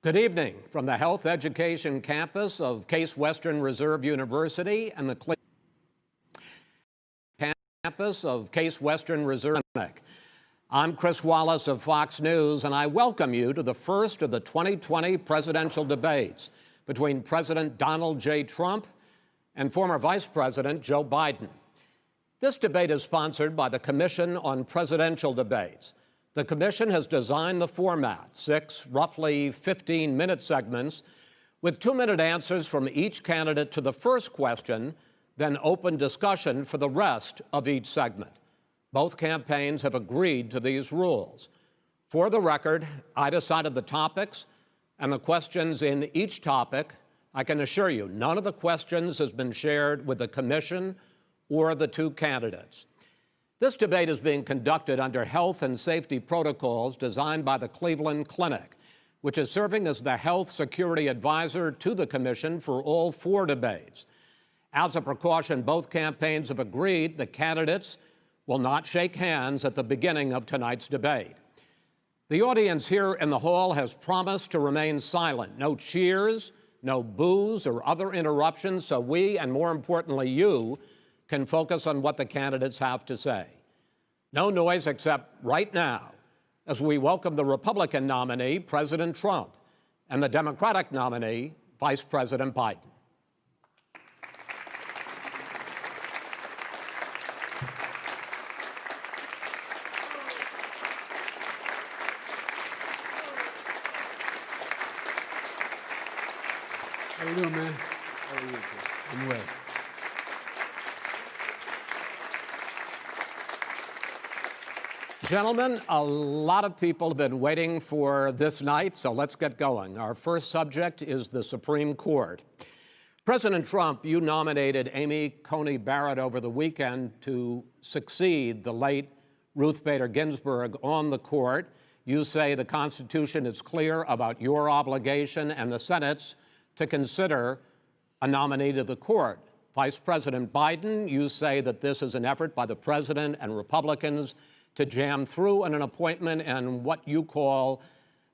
Good evening from the Health Education campus of Case Western Reserve University and the campus of Case Western Reserve Clinic. I'm Chris Wallace of Fox News, and I welcome you to the first of the 2020 presidential debates between President Donald J. Trump and former Vice President Joe Biden. This debate is sponsored by the Commission on Presidential Debates. The commission has designed the format, 6 roughly 15-minute segments, with 2-minute answers from each candidate to the first question, then open discussion for the rest of each segment. Both campaigns have agreed to these rules. For the record, I decided the topics and the questions in each topic. I can assure you, none of the questions has been shared with the commission or the two candidates. This debate is being conducted under health and safety protocols designed by the Cleveland Clinic, which is serving as the health security advisor to the commission for all 4 debates. As a precaution, both campaigns have agreed the candidates will not shake hands at the beginning of tonight's debate. The audience here in the hall has promised to remain silent. No cheers, no boos or other interruptions, so we, and more importantly you, can focus on what the candidates have to say. No noise except right now, as we welcome the Republican nominee, President Trump, and the Democratic nominee, Vice President Biden. How you doing, man? How are you? I'm well. Gentlemen, a lot of people have been waiting for this night, so let's get going. Our first subject is the Supreme Court. President Trump, you nominated Amy Coney Barrett over the weekend to succeed the late Ruth Bader Ginsburg on the court. You say the Constitution is clear about your obligation and the Senate's to consider a nominee to the court. Vice President Biden, you say that this is an effort by the president and Republicans to jam through an appointment and what you call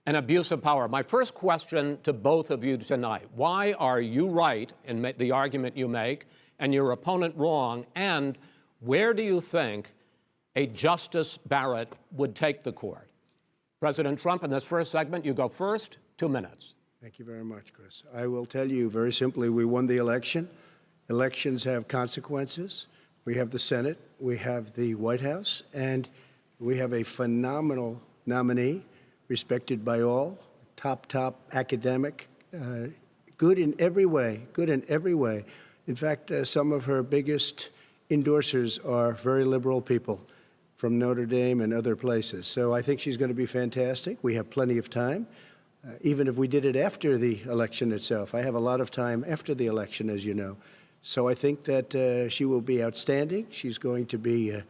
an abuse of power. My first question to both of you tonight: why are you right in the argument you make and your opponent wrong? And where do you think a Justice Barrett would take the court? President Trump, in this first segment, you go first, 2 minutes. Thank you very much, Chris. I will tell you very simply, we won the election. Elections have consequences. We have the Senate, we have the White House, and we have a phenomenal nominee, respected by all, top academic, good in every way, In fact, some of her biggest endorsers are very liberal people from Notre Dame and other places. So I think she's going to be fantastic. We have plenty of time. Even if we did it after the election itself. I have a lot of time after the election, as you know. So I think that she will be outstanding. She's going to be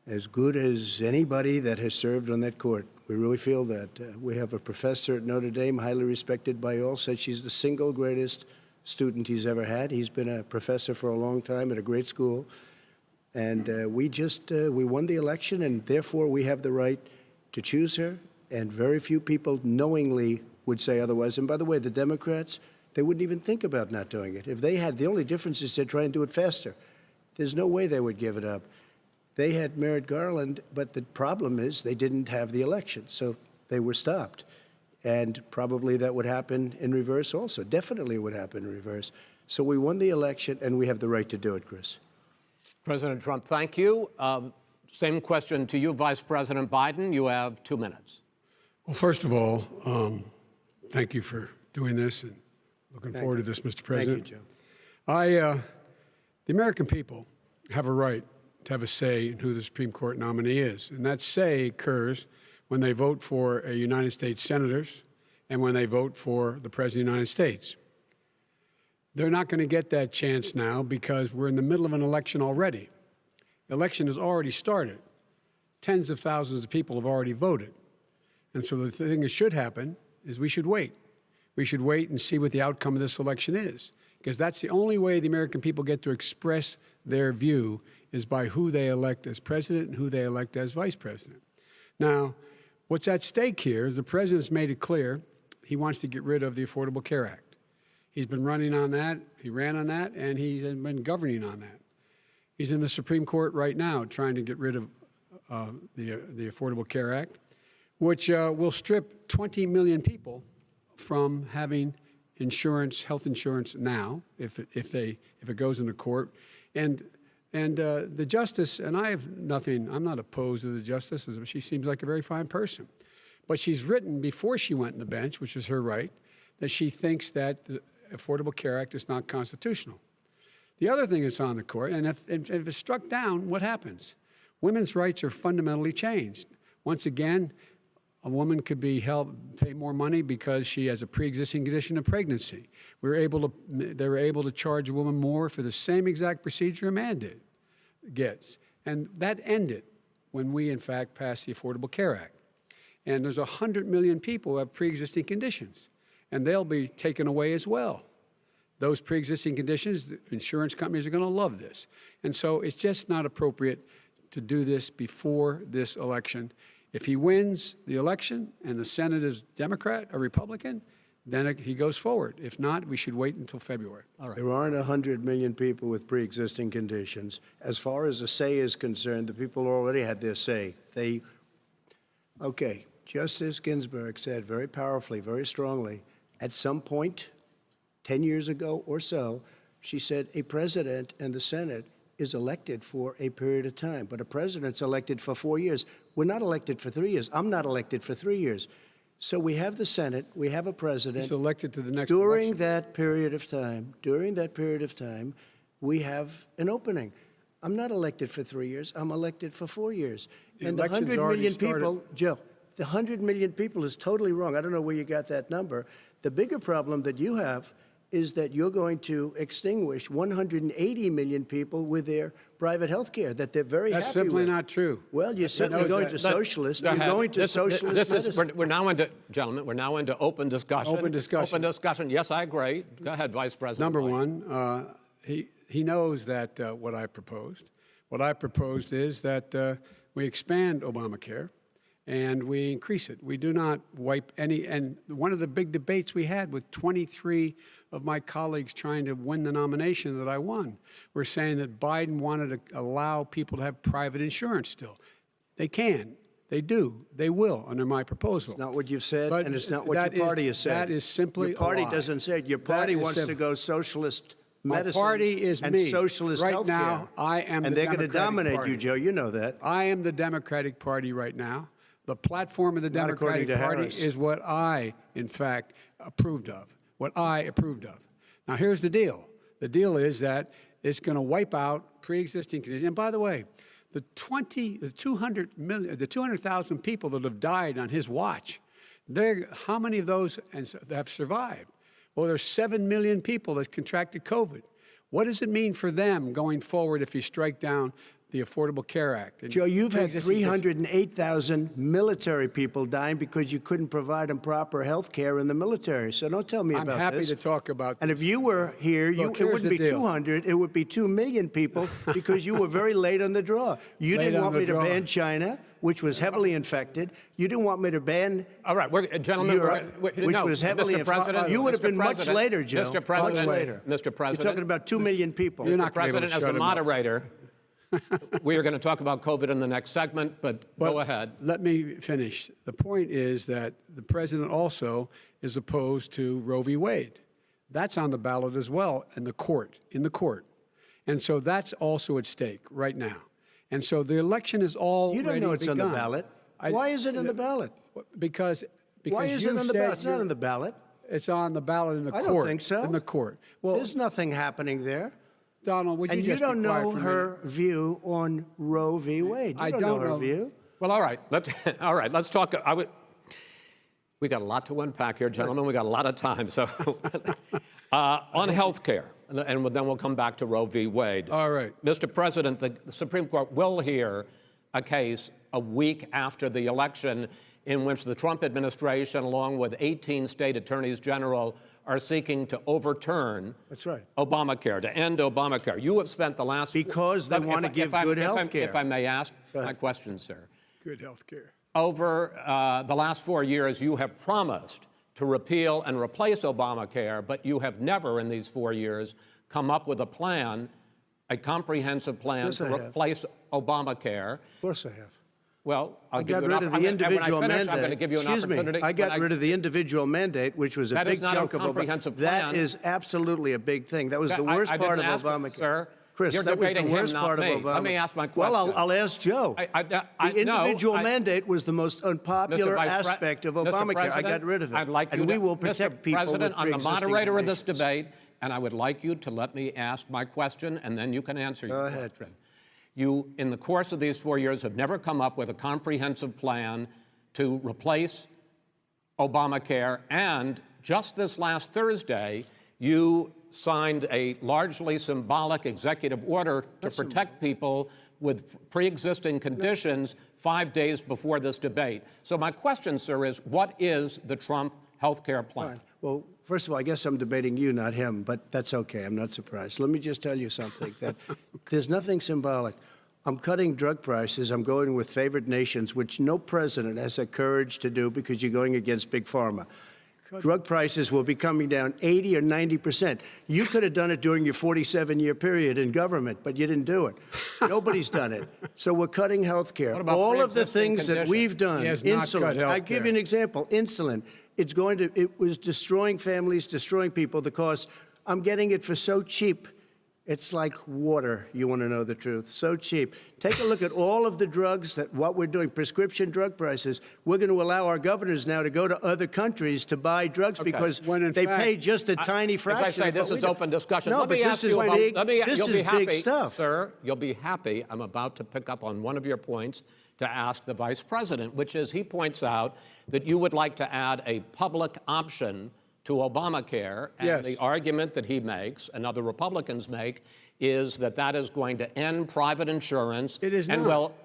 as good as anybody that has served on that court. We really feel that. We have a professor at Notre Dame, highly respected by all, said she's the single greatest student he's ever had. He's been a professor for a long time at a great school. And we won the election, and therefore we have the right to choose her. And very few people knowingly would say otherwise. And by the way, the Democrats, they wouldn't even think about not doing it. If they had, the only difference is they'd try and do it faster. There's no way they would give it up. They had Merrick Garland, but the problem is they didn't have the election, so they were stopped. And probably that would happen in reverse also. Definitely would happen in reverse. So we won the election, and we have the right to do it, Chris. President Trump, thank you. Same question to you, Vice President Biden. You have 2 minutes. Well, first of all, thank you for doing this, and looking forward to this, Mr. President. Thank you, Joe. The American people have a right to have a say in who the Supreme Court nominee is, and that say occurs when they vote for United States senators and when they vote for the President of the United States. They're not going to get that chance now because we're in the middle of an election already. The election has already started. Tens of thousands of people have already voted. And so the thing that should happen is we should wait. We should wait and see what the outcome of this election is, because that's the only way the American people get to express their view is by who they elect as president and who they elect as vice president. Now, what's at stake here is the president's made it clear he wants to get rid of the Affordable Care Act. He's been running on that, he ran on that, and he's been governing on that. He's in the Supreme Court right now trying to get rid of the Affordable Care Act, which will strip 20 million people from having insurance, health insurance now, if it goes into court. And the justice, and I have nothing, I'm not opposed to the justice, she seems like a very fine person. But she's written before she went on the bench, which is her right, that she thinks that the Affordable Care Act is not constitutional. The other thing that's on the court, and if it's struck down, what happens? Women's rights are fundamentally changed. Once again, a woman could be pay more money because she has a pre-existing condition of pregnancy. They were able to charge a woman more for the same exact procedure a man gets. And that ended when we, in fact, passed the Affordable Care Act. And there's 100 million people who have pre-existing conditions, and they'll be taken away as well. Those pre-existing conditions, the insurance companies are going to love this. And so it's just not appropriate to do this before this election. If he wins the election and the Senate is Democrat or Republican, then he goes forward. If not, we should wait until February. All right. There aren't 100 million people with pre-existing conditions. As far as a say is concerned, the people already had their say. Okay, Justice Ginsburg said very powerfully, very strongly, at some point, 10 years ago or so, she said a president and the Senate is elected for a period of time, but a president's elected for 4 years. We're not elected for 3 years. I'm not elected for 3 years. So we have the Senate, we have a president. He's elected to the next During election. that period of time, we have an opening. I'm not elected for 3 years. I'm elected for 4 years. And the election's 100 already million started. people, Joe, the 100 million people is totally wrong. I don't know where you got that number. The bigger problem that you have is that you're going to extinguish 180 million people with their private health care that they're very That's happy simply with. not true. Well, you're certainly going to socialist. You're going to socialist medicine. We're now into, gentlemen, we're now into open discussion. Open discussion. Open discussion. Yes, I agree. Go ahead, Vice President. Number White. one, he knows that what I proposed. What I proposed is that we expand Obamacare and we increase it. We do not wipe any. And one of the big debates we had with 23 of my colleagues trying to win the nomination that I won were saying that Biden wanted to allow people to have private insurance still. They can. They do. They will under my proposal. It's not what you've said, But and it's not what that your is- party has said. that is simply Your party a lie. doesn't say it. Your That party is wants to simple. go socialist My medicine party is and me. socialist Right healthcare. now, I am and the they're going to Democratic dominate Party. you, Joe. You know that. I am the Democratic Party right now. The platform of the Not according Democratic to Party Harris. is what I, in fact, approved of. What I approved of. Now, here's the deal. The deal is that it's going to wipe out pre-existing conditions. And by the way, the 200,000 people that have died on his watch, how many of those have survived? Well, there's 7 million people that contracted COVID. What does it mean for them going forward if you strike down the Affordable Care Act? And Joe, you've had pre-existing conditions? 308,000 military people dying because you couldn't provide them proper health care in the military. So don't tell me I'm about this. happy to talk about And this. if you were here, Look, it here's wouldn't the be deal. 200, it would be 2 million people because you were very late on the draw. You Late didn't on want the me to draw. ban China, which was heavily infected. You didn't want me to ban All right, gentlemen, Europe, which was heavily Mr. President, You would have Mr. been much President, later, Joe. Mr. President, Much later. Mr. President, You're talking about 2 million people. You're Mr. not gonna be able to President, as shut a him up. moderator, we are going to talk about COVID in the next segment, but go ahead. Let me finish. The point is that the president also is opposed to Roe v. Wade. That's on the ballot as well in the court. And so that's also at stake right now. And so the election is already You don't know it's begun. on the ballot. Why is it on the ballot? Because Why is you it on the said ballot? It's not you're- on the ballot. It's on the ballot in the I court. don't think so. In the court. Well, There's nothing happening there. Donald, would you And you just be don't quiet know for a her minute? view on Roe v. Wade. You I don't don't know her know. view. Well, all right. Let's talk. We got a lot to unpack here, gentlemen. We got a lot of time. So on health care, and then we'll come back to Roe v. Wade. All right. Mr. President, the Supreme Court will hear a case a week after the election in which the Trump administration, along with 18 state attorneys general, are seeking to overturn That's right. Obamacare, to end Obamacare. You have spent the last... Because they want to give good health care. If I may ask my question, sir. Good health care. Over the last 4 years, you have promised to repeal and replace Obamacare, but you have never in these 4 years come up with a plan, a comprehensive plan Yes, to I have. replace Obamacare. Of course I have. Well, I'll I give got you rid an of the opportunity. individual When I finish, mandate. I'm going to give you an Excuse opportunity. me. I got rid of the individual mandate, which was a That is big not a chunk of comprehensive Obama. That plan. is absolutely a big thing. That was the worst I part of didn't ask Obamacare. Sir. Chris, You're that was the debating him, worst not part me. of Obama. Let me ask my Well, question. I'll ask Joe. The individual no, mandate was the most unpopular Mr. Vice Pre- aspect of Mr. Obamacare. I President, got rid of it. I'd like you and we to, will protect Mr. people President, with I'm the pre-existing moderator of this conditions. debate, and I would like you to let me ask my question, and then you can answer your ahead. question. You, in the course of these 4 years, have never come up with a comprehensive plan to replace Obamacare, and just this last Thursday, you signed a largely symbolic executive order to protect people with pre-existing conditions 5 days before this debate. So my question, sir, is what is the Trump health care plan? Fine. Well, first of all, I guess I'm debating you, not him, but that's okay. I'm not surprised. Let me just tell you something, that there's nothing symbolic. I'm cutting drug prices. I'm going with favored nations, which no president has the courage to do because you're going against Big Pharma. Drug prices will be coming down 80 or 90%. You could have done it during your 47-year period in government, but you didn't do it. Nobody's done it. So we're cutting health care. What about All of the pre-existing things that conditions? we've done, He has not cut insulin. I health give care. you an example. Insulin. It was destroying families, destroying people. The cost. I'm getting it for so cheap. It's like water, you want to know the truth. So cheap. Take a look at all of the drugs what we're doing, prescription drug prices. We're going to allow our governors now to go to other countries to buy drugs because When in they fact- pay just a tiny fraction. As I say, of this what is we do. open discussion. No, Let but me this ask is you about, big, this this is is happy, big stuff. Sir, you'll be happy. I'm about to pick up on one of your points to ask the Vice President, which is he points out that you would like to add a public option to Obamacare, and Yes. the argument that he makes and other Republicans make is that that is going to end private insurance. It is and not. will,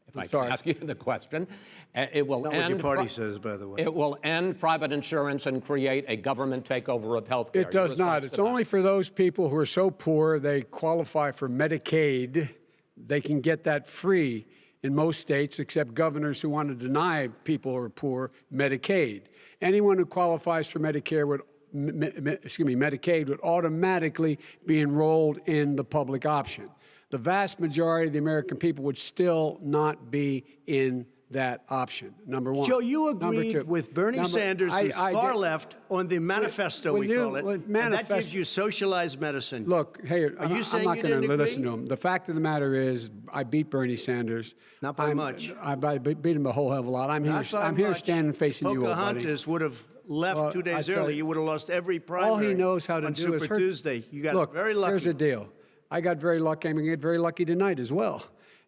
if I sorry. can ask you the question, it will Not what end your party says, by the way. it will end private insurance and create a government takeover of health care. It does not. It's only for those people who are so poor they qualify for Medicaid. They can get that free in most states, except governors who want to deny people who are poor Medicaid. Anyone who qualifies for Medicare would, Medicaid would automatically be enrolled in the public option. The vast majority of the American people would still not be in that option, number one. Joe, you Number agreed two. with Bernie Sanders, who's I far did- left, on the manifesto, when we you- call it. when And that manifest- gives you socialized medicine. Look, hey, Are you I'm saying not you going didn't to listen agree? to him. The fact of the matter is, I beat Bernie Sanders. Not by much. I beat him a whole hell of a lot. I'm Not here. by I'm here much. standing facing you, old buddy. Pocahontas would have left Well, 2 days I tell early. you, You would have lost every primary. All he knows how to on do Super is hurt. Tuesday. You got Look, very lucky. here's the deal. I got very lucky. I'm going to get very lucky tonight as well.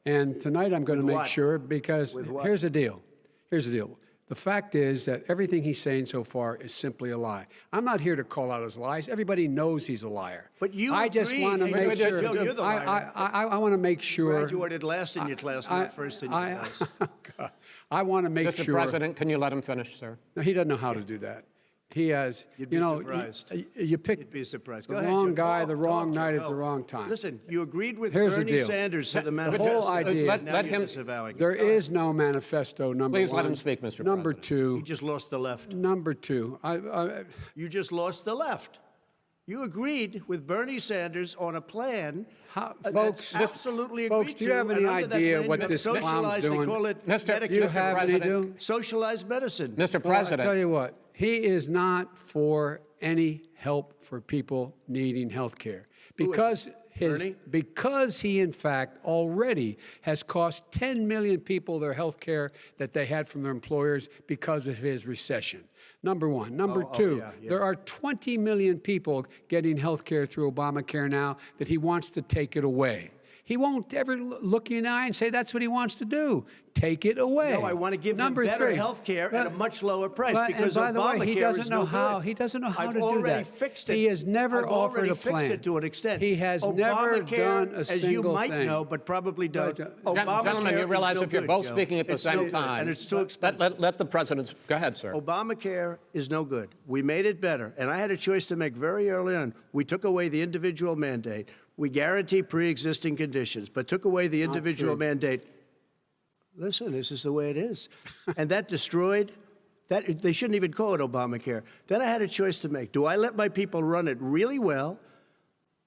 And tonight I'm going to With make what? sure because With what? here's the deal. Here's the deal. The fact is that everything he's saying so far is simply a lie. I'm not here to call out his lies. Everybody knows he's a liar. But you I just agreed. want to Hey, make Joe, sure. you're the liar. I want to make sure. Graduated last in your class, not first in your class. I want to make Mr. sure. President, can you let him finish, sir? No, he doesn't know how to do that. He has, You'd be surprised. You pick You'd be surprised. the Go ahead, wrong Joe. guy, Talk, the wrong talk, Joe, night at go. the wrong time. Listen, you agreed with Here's the Bernie deal. Sanders to the The manifesto. whole idea. Let Now you're him- disavowing it. There Go ahead. is no manifesto, number Please one. let him speak, Mr. Number President. two. You just lost the left. Number two. You just lost the left. You agreed with Bernie Sanders on a plan Folks, that's absolutely folks, agreed do you have to, any and under that idea plan, what you have this clown's socialized, doing? They call it Mr. Medicare. Do you have any President. do? Socialized medicine. Mr. Well, I President, tell you what, he is not for any help for people needing health care because Bernie? because he in fact already has cost 10 million people their health care that they had from their employers because of his recession. Number one. Number two, yeah. there are 20 million people getting health care through Obamacare now that he wants to take it away. He won't ever look you in the eye and say that's what he wants to do. Take it away. No, I want to give Number them better three. health care at a much lower price But- because and by the way, Obamacare he doesn't is know no how. good. He doesn't know how I've to do already that. fixed it. He has never I've offered already a fixed plan. it to an extent. He has never Obamacare, done a as you single might thing. know, but probably don't. Gentlemen, gentlemen, you is realize no if you're good, both Joe. speaking at the It's no same good, time, and it's too expensive. let the president go ahead, sir. Obamacare is no good. We made it better. And I had a choice to make very early on. We took away the individual mandate. We guarantee pre-existing conditions, but took away the individual true. mandate. Listen, this is the way it is. And that destroyed That they shouldn't even call it Obamacare. Then I had a choice to make. Do I let my people run it really well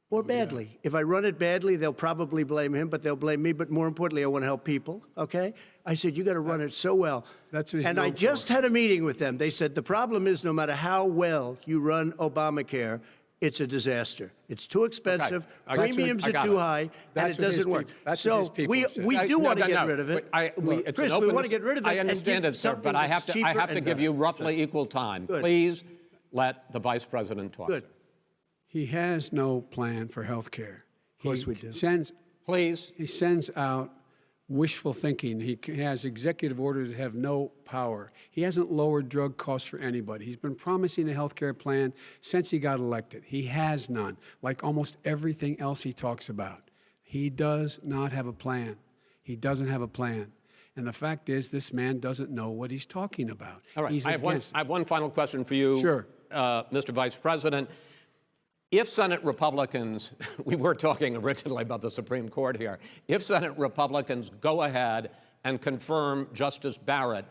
or badly? If I run it badly, they'll probably blame him, but they'll blame me. But more importantly, I want to help people, okay? I said, you got to run it so well. That's what he's and I known just for. had a meeting with them. They said, the problem is no matter how well you run Obamacare, it's a disaster. It's too expensive, I got you. premiums I are got too it. high, and That's it what his doesn't work. people- that's what his people we said. do want to No, get no, rid of it. it's an Chris, we open want to get rid of it. I and understand give it, sir, something but I have that's to, I cheaper have to and give better. you roughly equal time. Good. Please let the vice president talk. Good. He has no plan for health care. Of course we do. Please. He sends out wishful thinking. He has executive orders that have no power. He hasn't lowered drug costs for anybody. He's been promising a health care plan since he got elected. He has none, like almost everything else he talks about. He does not have a plan. He doesn't have a plan. And the fact is, this man doesn't know what he's talking about. All right. He's I have one final question for you, Sure. Mr. Vice President. If Senate Republicans, we were talking originally about the Supreme Court here, if Senate Republicans go ahead and confirm Justice Barrett,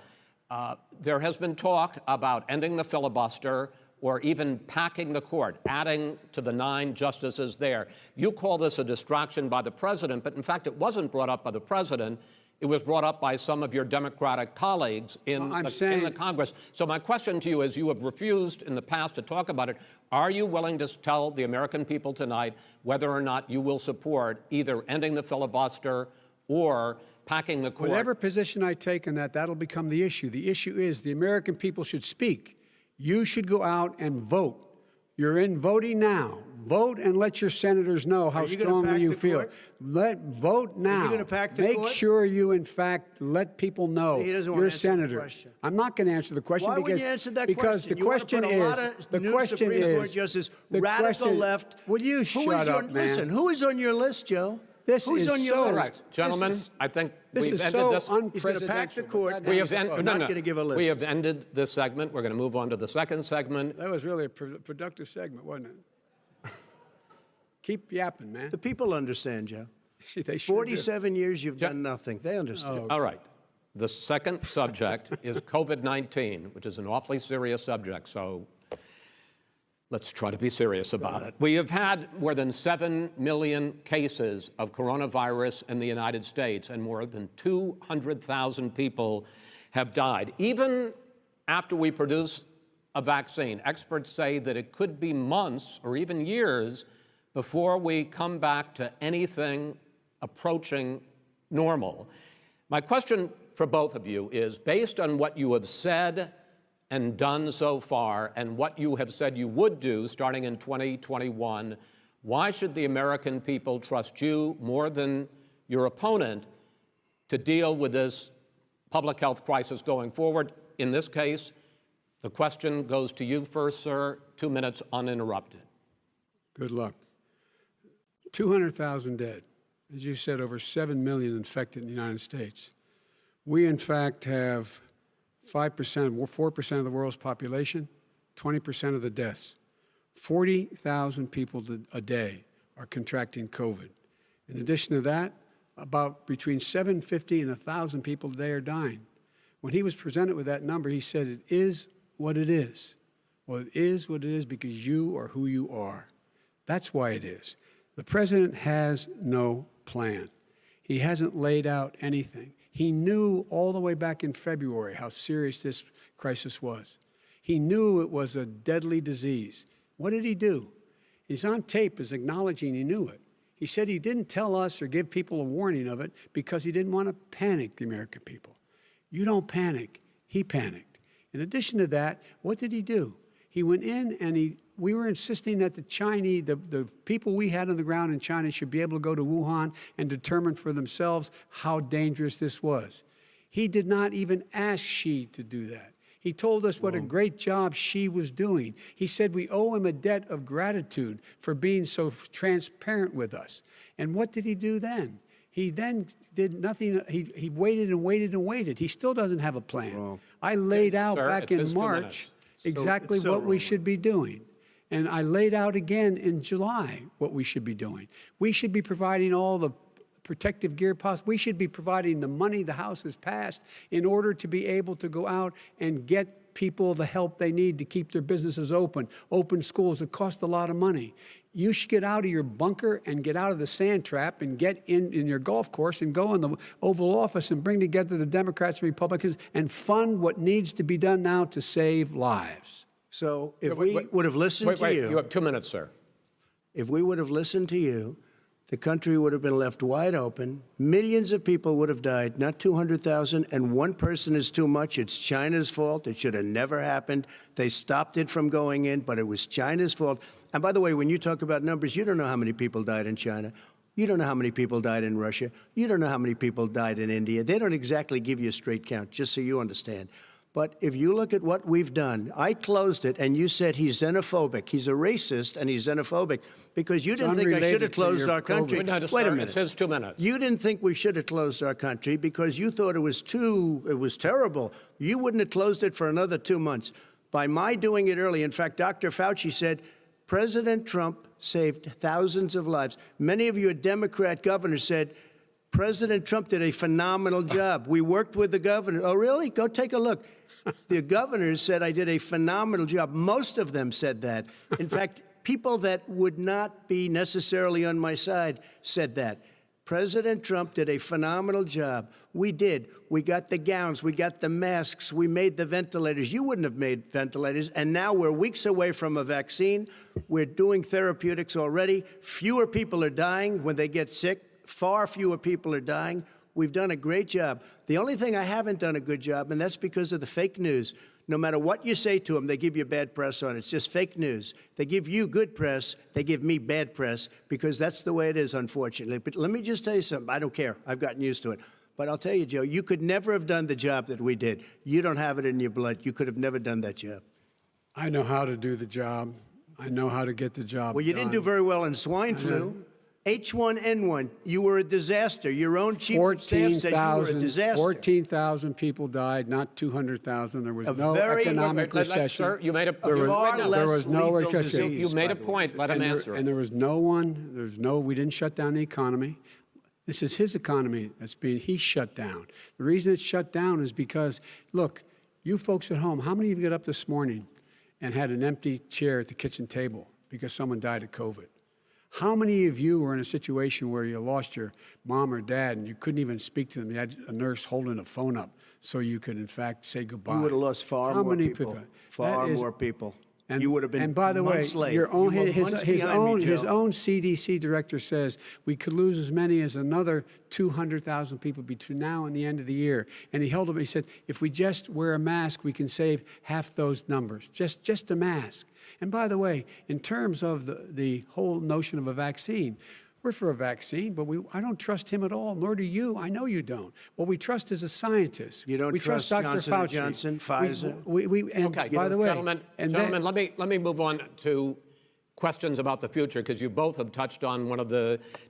there has been talk about ending the filibuster or even packing the court, adding to the 9 justices there. You call this a distraction by the president, but in fact, it wasn't brought up by the president. It was brought up by some of your Democratic colleagues in the Congress. So my question to you is, you have refused in the past to talk about it. Are you willing to tell the American people tonight whether or not you will support either ending the filibuster or packing the court? Whatever position I take on that, that'll become the issue. The issue is the American people should speak. You should go out and vote. You're in voting now. Vote and let your senators know how you gonna strongly pack you the feel. court? Vote now. gonna pack the Make court? sure you, in fact, let people know He doesn't wanna you're a answer the senator. question. I'm not going to answer the question Why because wouldn't you answer that because question? the question you want to put a lot is of the new question Supreme Court is justice, the radical question- left. Will you shut up, man? Listen, who is on your list, Joe? This Who's is on your so- list? All right, gentlemen, I think This we've is ended so this. He's going to pack the unprecedented. court. That We is have so- I'm not going to give a list. We have ended this segment. We're going to move on to the second segment. That was really a productive segment, wasn't it? Keep yapping, man. The people understand, Joe. They sure do. 47 years you've done nothing. They understand. All right. The second subject is COVID-19, which is an awfully serious subject, so let's try to be serious about it. We have had more than 7 million cases of coronavirus in the United States, and more than 200,000 people have died. Even after we produce a vaccine, experts say that it could be months or even years before we come back to anything approaching normal. My question for both of you is, based on what you have said and done so far and what you have said you would do starting in 2021, why should the American people trust you more than your opponent to deal with this public health crisis going forward? In this case, the question goes to you first, sir. 2 minutes uninterrupted. Good luck. 200,000 dead. As you said, over 7 million infected in the United States. We, in fact, have 4% of the world's population, 20% of the deaths. 40,000 people a day are contracting COVID. In addition to that, about between 750 and 1,000 people a day are dying. When he was presented with that number, he said, it is what it is. Well, it is what it is because you are who you are. That's why it is. The president has no plan. He hasn't laid out anything. He knew all the way back in February how serious this crisis was. He knew it was a deadly disease. What did he do? He's on tape as acknowledging he knew it. He said he didn't tell us or give people a warning of it because he didn't want to panic the American people. You don't panic. He panicked. In addition to that, what did he do? He went in and we were insisting that the people we had on the ground in China should be able to go to Wuhan and determine for themselves how dangerous this was. He did not even ask Xi to do that. He told us what a great job Xi was doing. He said we owe him a debt of gratitude for being so transparent with us. And what did he do then? He then did nothing. He waited and waited and waited. He still doesn't have a plan. I laid out Sir, back it's in just 2 March minutes. exactly it's so what we wrong. should be doing. And I laid out again in July what we should be doing. We should be providing all the protective gear possible. We should be providing the money the House has passed in order to be able to go out and get people the help they need to keep their businesses open schools that cost a lot of money. You should get out of your bunker and get out of the sand trap and get in your golf course and go in the Oval Office and bring together the Democrats and Republicans and fund what needs to be done now to save lives. So if we would have listened to you. You have 2 minutes, sir. If we would have listened to you, the country would have been left wide open. Millions of people would have died, not 200,000, and one person is too much. It's China's fault. It should have never happened. They stopped it from going in, but it was China's fault. And by the way, when you talk about numbers, you don't know how many people died in China. You don't know how many people died in Russia. You don't know how many people died in India. They don't exactly give you a straight count, just so you understand. But if you look at what we've done, I closed it, and you said he's xenophobic. He's a racist, and he's xenophobic because you didn't think I should have closed our country. Wait a minute. It says 2 minutes. You didn't think we should have closed our country because you thought it was terrible. You wouldn't have closed it for another 2 months. By my doing it early, in fact, Dr. Fauci said, President Trump saved thousands of lives. Many of your Democrat governors said, President Trump did a phenomenal job. We worked with the governor. Oh, really? Go take a look. The governors said I did a phenomenal job. Most of them said that. In fact, people that would not be necessarily on my side said that. President Trump did a phenomenal job. We did. We got the gowns. We got the masks. We made the ventilators. You wouldn't have made ventilators. And now we're weeks away from a vaccine. We're doing therapeutics already. Fewer people are dying when they get sick. Far fewer people are dying. We've done a great job. The only thing I haven't done a good job, and that's because of the fake news. No matter what you say to them, they give you bad press on it. It's just fake news. They give you good press. They give me bad press because that's the way it is, unfortunately. But let me just tell you something. I don't care. I've gotten used to it. But I'll tell you, Joe, you could never have done the job that we did. You don't have it in your blood. You could have never done that job. I know how to do the job. I know how to get the job Well, you didn't do very well in swine flu. H1N1, you were a disaster. Your own chief of staff said you were a disaster. 14,000 people died, not 200,000. There was no very- economic recession. Sir, you made a There was no recession. You made a point. Let him answer. And there was we didn't shut down the economy. This is his economy he's shut down. The reason it's shut down is because, look, you folks at home, how many of you got up this morning and had an empty chair at the kitchen table because someone died of COVID? How many of you were in a situation where you lost your mom or dad and you couldn't even speak to them? You had a nurse holding a phone up so you could, in fact, say goodbye. You would have lost far more people. Far more people. You would have been And by the way, months late. your own, You were his months behind me, his Joe. own CDC director says we could lose as many as another 200,000 people between now and the end of the year. And he said, if we just wear a mask, we can save half those numbers. Just a mask. And by the way, in terms of the whole notion of a vaccine, we're for a vaccine, but I don't trust him at all, nor do you. I know you don't. What we trust is a scientist. You don't we trust Dr. Johnson Fauci. & Johnson, Pfizer? Okay, by the way, gentlemen, let me move on to questions about the future because you both have touched on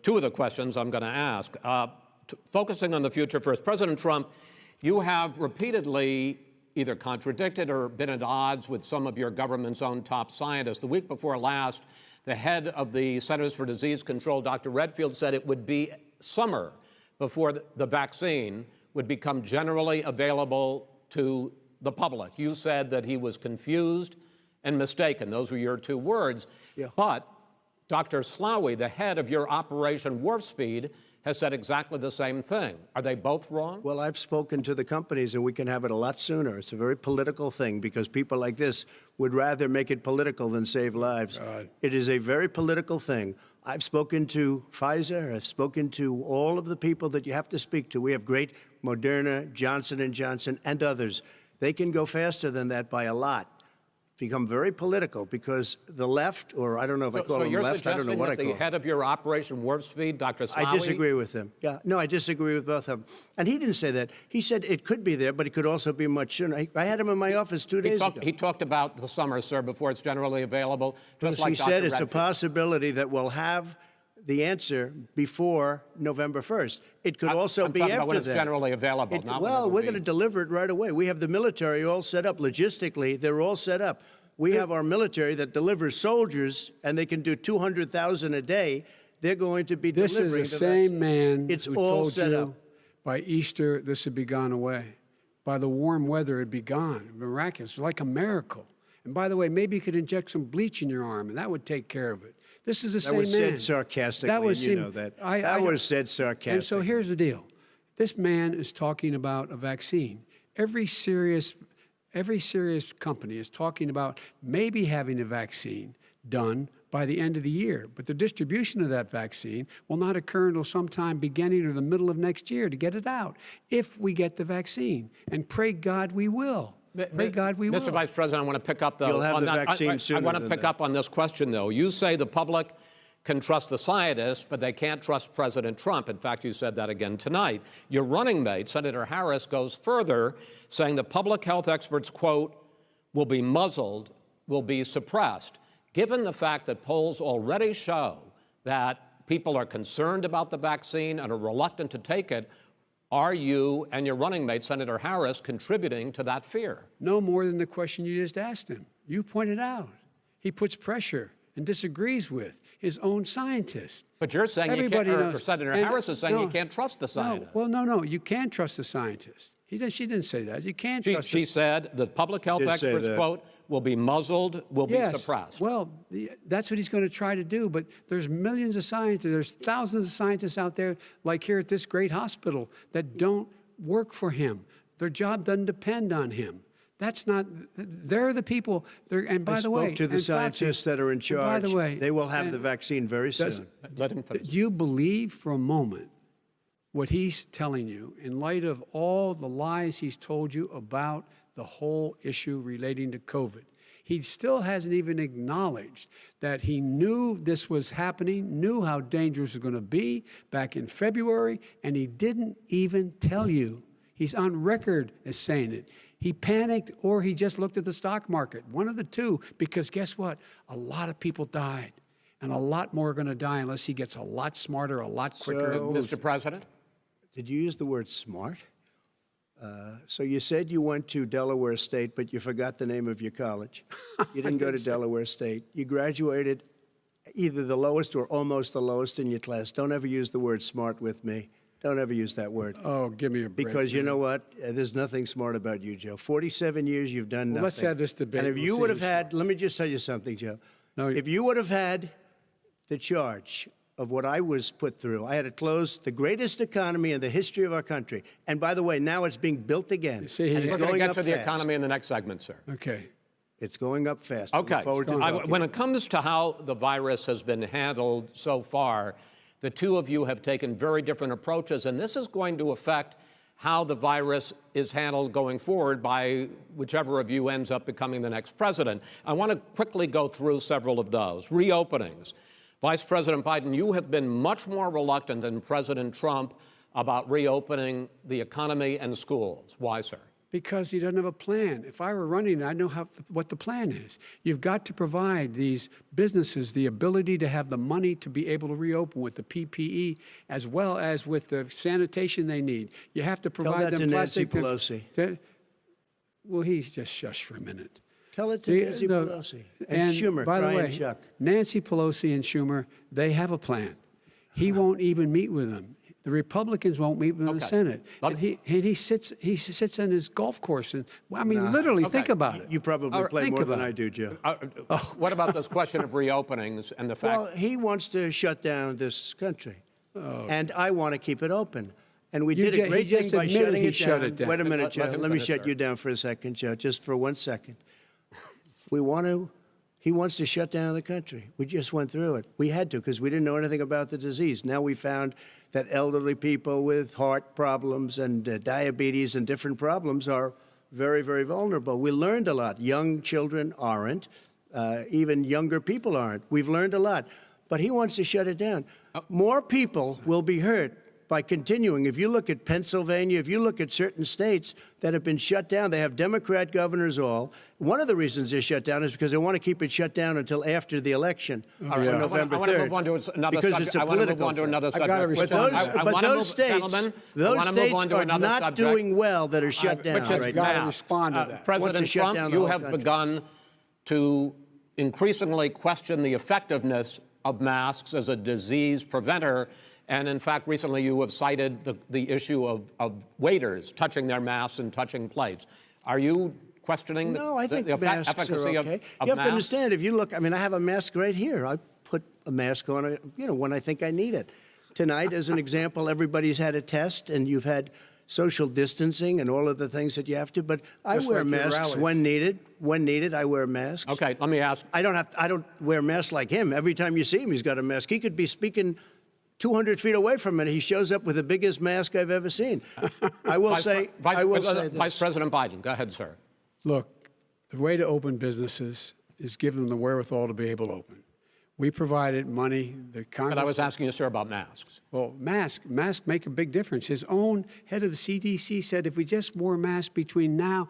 two of the questions I'm going to ask. Focusing on the future first, President Trump, you have repeatedly either contradicted or been at odds with some of your government's own top scientists. The week before last, the head of the Centers for Disease Control, Dr. Redfield, said it would be summer before the vaccine would become generally available to the public. You said that he was confused and mistaken. Those were your two words. Yeah. But Dr. Slaoui, the head of your Operation Warp Speed, has said exactly the same thing. Are they both wrong? Well, I've spoken to the companies, and we can have it a lot sooner. It's a very political thing because people like this would rather make it political than save lives. It is a very political thing. I've spoken to Pfizer. I've spoken to all of the people that you have to speak to. We have great Moderna, Johnson & Johnson, and others. They can go faster than that by a lot. Become very political because the left, or I don't know if I call them left, I don't know what I call them. So you're suggesting that the head of your Operation Warp Speed, Dr. Slaoui... I disagree with him. Yeah, no, I disagree with both of them. And he didn't say that. He said it could be there, but it could also be much sooner. I had him in my office 2 days ago. He talked about the summer, sir, before it's generally available, just like He Dr. said it's a Redfield. possibility that we'll have the answer before November 1st. It could also I'm be talking after about when it's that. generally available, not when it Well, will we're be. going to deliver it right away. We have the military all set up. Logistically, they're all set up. We have our military that delivers soldiers, and they can do 200,000 a day. they're going to be This delivering is the the same vaccine. man It's who all told set you up. by Easter this would be gone away. By the warm weather, it'd be gone. Miraculous, like a miracle. And by the way, maybe you could inject some bleach in your arm, and that would take care of it. This is the same man. That was said sarcastically, and you know that. That was said sarcastically. And so here's the deal. This man is talking about a vaccine. Every serious company is talking about maybe having a vaccine done by the end of the year. But the distribution of that vaccine will not occur until sometime beginning or the middle of next year to get it out, if we get the vaccine. And pray God we will. Pray God we will. Mr. Vice President, I want to pick up, though, You'll have on the that. vaccine I sooner want to than pick that. up on this question, though. You say the public can trust the scientists, but they can't trust President Trump. In fact, you said that again tonight. Your running mate, Senator Harris, goes further, saying the public health experts, quote, will be muzzled, will be suppressed. Given the fact that polls already show that people are concerned about the vaccine and are reluctant to take it, are you and your running mate, Senator Harris, contributing to that fear? No more than the question you just asked him. You pointed out. He puts pressure and disagrees with his own scientists. But you're saying you can't, or Senator Harris is saying you can't trust the scientists. No, you can trust the scientists. She didn't say that. You can't trust She said the public health Did say experts, that. quote, will be muzzled, will be suppressed. Well, that's what he's going to try to do. But there's millions of scientists, there's thousands of scientists out there, like here at this great hospital, that don't work for him. Their job doesn't depend on him. That's not, they're the people, and by the way. I spoke to the scientists that are in charge. By the way. They will have the vaccine very soon. Let him finish. Do you believe for a moment what he's telling you in light of all the lies he's told you about the whole issue relating to COVID? He still hasn't even acknowledged that he knew this was happening, knew how dangerous it was going to be back in February, and he didn't even tell you. He's on record as saying it. He panicked or he just looked at the stock market, one of the two, because guess what? A lot of people died, and a lot more are going to die unless he gets a lot smarter, a lot quicker. Mr. President? Did you use the word smart? So you said you went to Delaware State, but you forgot the name of your college. You didn't go to Delaware State. You graduated either the lowest or almost the lowest in your class. Don't ever use the word smart with me. Don't ever use that word. Oh, give me a break. Because you know what? There's nothing smart about you, Joe. 47 years you've done nothing. Let's have this debate. And if We'll you see would have who's had, let me just tell you something, Joe. No, if you would have had the charge of what I was put through, I had to close the greatest economy in the history of our country. And by the way, now it's being built again. See, and We're it's going to going get up to the fast. economy in the next segment, sir. Okay. It's going up fast. I look Okay. forward to talking When about it comes to how the virus has been handled so far, the two of you have taken very different approaches, and this is going to affect how the virus is handled going forward by whichever of you ends up becoming the next president. I want to quickly go through several of those. Reopenings. Vice President Biden, you have been much more reluctant than President Trump about reopening the economy and schools. Why, sir? Because he doesn't have a plan. If I were running, I know what the plan is. You've got to provide these businesses the ability to have the money to be able to reopen with the PPE as well as with the sanitation they need. You have to provide that them to Nancy plastic. Pelosi. Well, he's just shush for a minute. Tell it to Nancy Pelosi and Schumer. By the Brian way, Chuck. Nancy Pelosi and Schumer, they have a plan. He won't even meet with them. The Republicans won't meet with him in the Okay. Senate. Let- And he sits on his golf course. And, well, I mean, literally, think about it. You probably play think more than about I it. do, Joe. What about this question of reopenings and the fact? Well, he wants to shut down this country, and I want to keep it open. And we You did ju- a great he just thing by admitted shutting he it shut down. it down. Wait a minute, Let Joe. him Let me finish, shut sir. you down for a second, Joe, just for 1 second. He wants to shut down the country. We just went through it. We had to because we didn't know anything about the disease. Now we found that elderly people with heart problems and diabetes and different problems are very, very vulnerable. We learned a lot. Young children aren't. Even younger people aren't. We've learned a lot. But he wants to shut it down. More people will be hurt by continuing. If you look at Pennsylvania, if you look at certain states that have been shut down, they have Democrat governors all. One of the reasons they're shut down is because they want to keep it shut down until after the election on November 3rd. I want to move on to another because subject. it's a I want to move political on to threat. another I've subject. got to But respond. those, I but wanna those move- states, gentlemen, I those wanna move states on to are another not subject. doing well that are shut down Which is right gotta now. now. respond to that. Wants President to shut Trump, down the you whole have country. begun to increasingly question the effectiveness of masks as a disease preventer. And in fact, recently you have cited the issue of waiters touching their masks and touching plates. Are you questioning No, I think the masks efficacy are of okay. of You have masks? to understand, if you look, I mean, I have a mask right here. I put a mask on, when I think I need it. Tonight, as an example, everybody's had a test, and you've had social distancing and all of the things that you have to. But I Just wear like your masks rallies. when needed. When needed, I wear masks. Okay, let me ask. I don't wear masks like him. Every time you see him, he's got a mask. He could be speaking 200 feet away from it. He shows up with the biggest mask I've ever seen. I will say this. Vice President Biden, go ahead, sir. Look, the way to open businesses is give them the wherewithal to be able to open. We provided money. The Congress. But I was asking you, sir, about masks. Well, masks make a big difference. His own head of the CDC said if we just wore masks between now,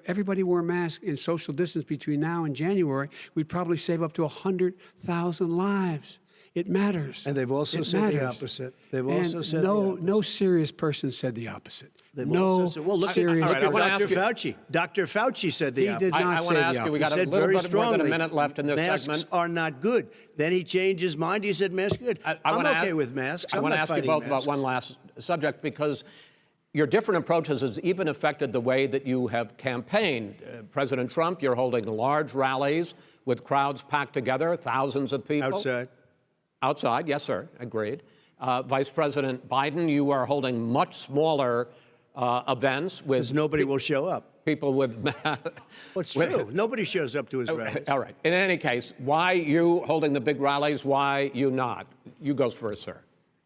everybody wore masks in social distance between now and January, we'd probably save up to 100,000 lives. It matters. And they've also It said the matters. opposite. They've also said no, the opposite. No serious person said the opposite. They've no also said, well, look serious at I wanna Dr. ask you- Fauci. Dr. Fauci said the He opposite. did not I say want to the ask you, we He got a said little very bit more than a strongly, minute left in this masks segment. are not good. Then he changed his mind. He said masks are good. I I'm wanna okay ask- with masks. I I'm want to not ask you fighting both masks. about one last subject, because your different approaches has even affected the way that you have campaigned. President Trump, you're holding large rallies with crowds packed together, thousands of people. Outside. Outside, yes, sir, agreed. Vice President Biden, you are holding much smaller events with Because nobody will show up. people with. Well, it's true. Nobody shows up to his rallies. All right. In any case, why you holding the big rallies? Why you not? You go first, sir.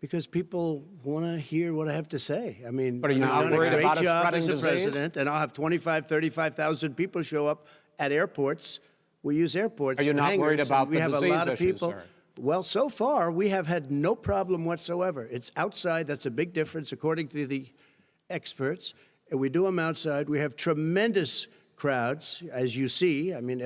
Because people want to hear what I have to say. I mean, But are you I've not done a worried great about it job spreading as a disease? president, and I'll have 35,000 people show up at airports. We use airports. Are you and not worried hangars, about and we the have a disease lot of issue, people. sir? Well, so far we have had no problem whatsoever. It's outside. That's a big difference, according to the experts. And we do them outside. We have tremendous crowds, as you see. I mean,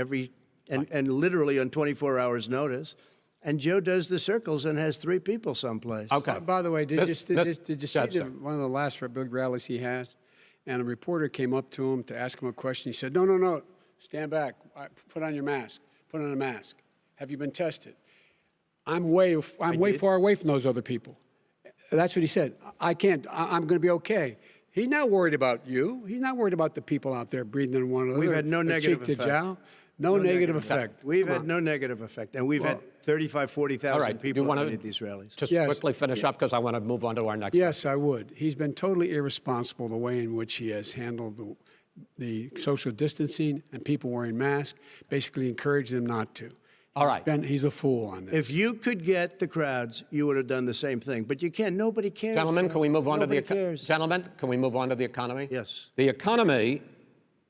and literally on 24 hours' notice. And Joe does the circles and has 3 people someplace. Okay. By the way, did you see Go ahead, sir. one of the last big rallies he had? And a reporter came up to him to ask him a question. He said, no, stand back. Put on your mask. Put on a mask. Have you been tested? I'm way far away from those other people. That's what he said. I can't. I'm going to be okay. He's not worried about you. He's not worried about the people out there breathing in one another. We've had no or negative cheek to effect. jowl. No negative effect. We've Come had on. no negative effect. And we've had 35, 40,000 All right. people you want at these rallies. Just Yes. quickly finish up, because I want to move on to our next. Yes, I would. He's been totally irresponsible the way in which he has handled the social distancing and people wearing masks, basically encouraged them not to. All right. He's a fool on this. If you could get the crowds, you would have done the same thing. But you can't. Nobody cares. Gentlemen, can we move on Nobody to the cares. Gentlemen, can we move on to the economy? Yes. The economy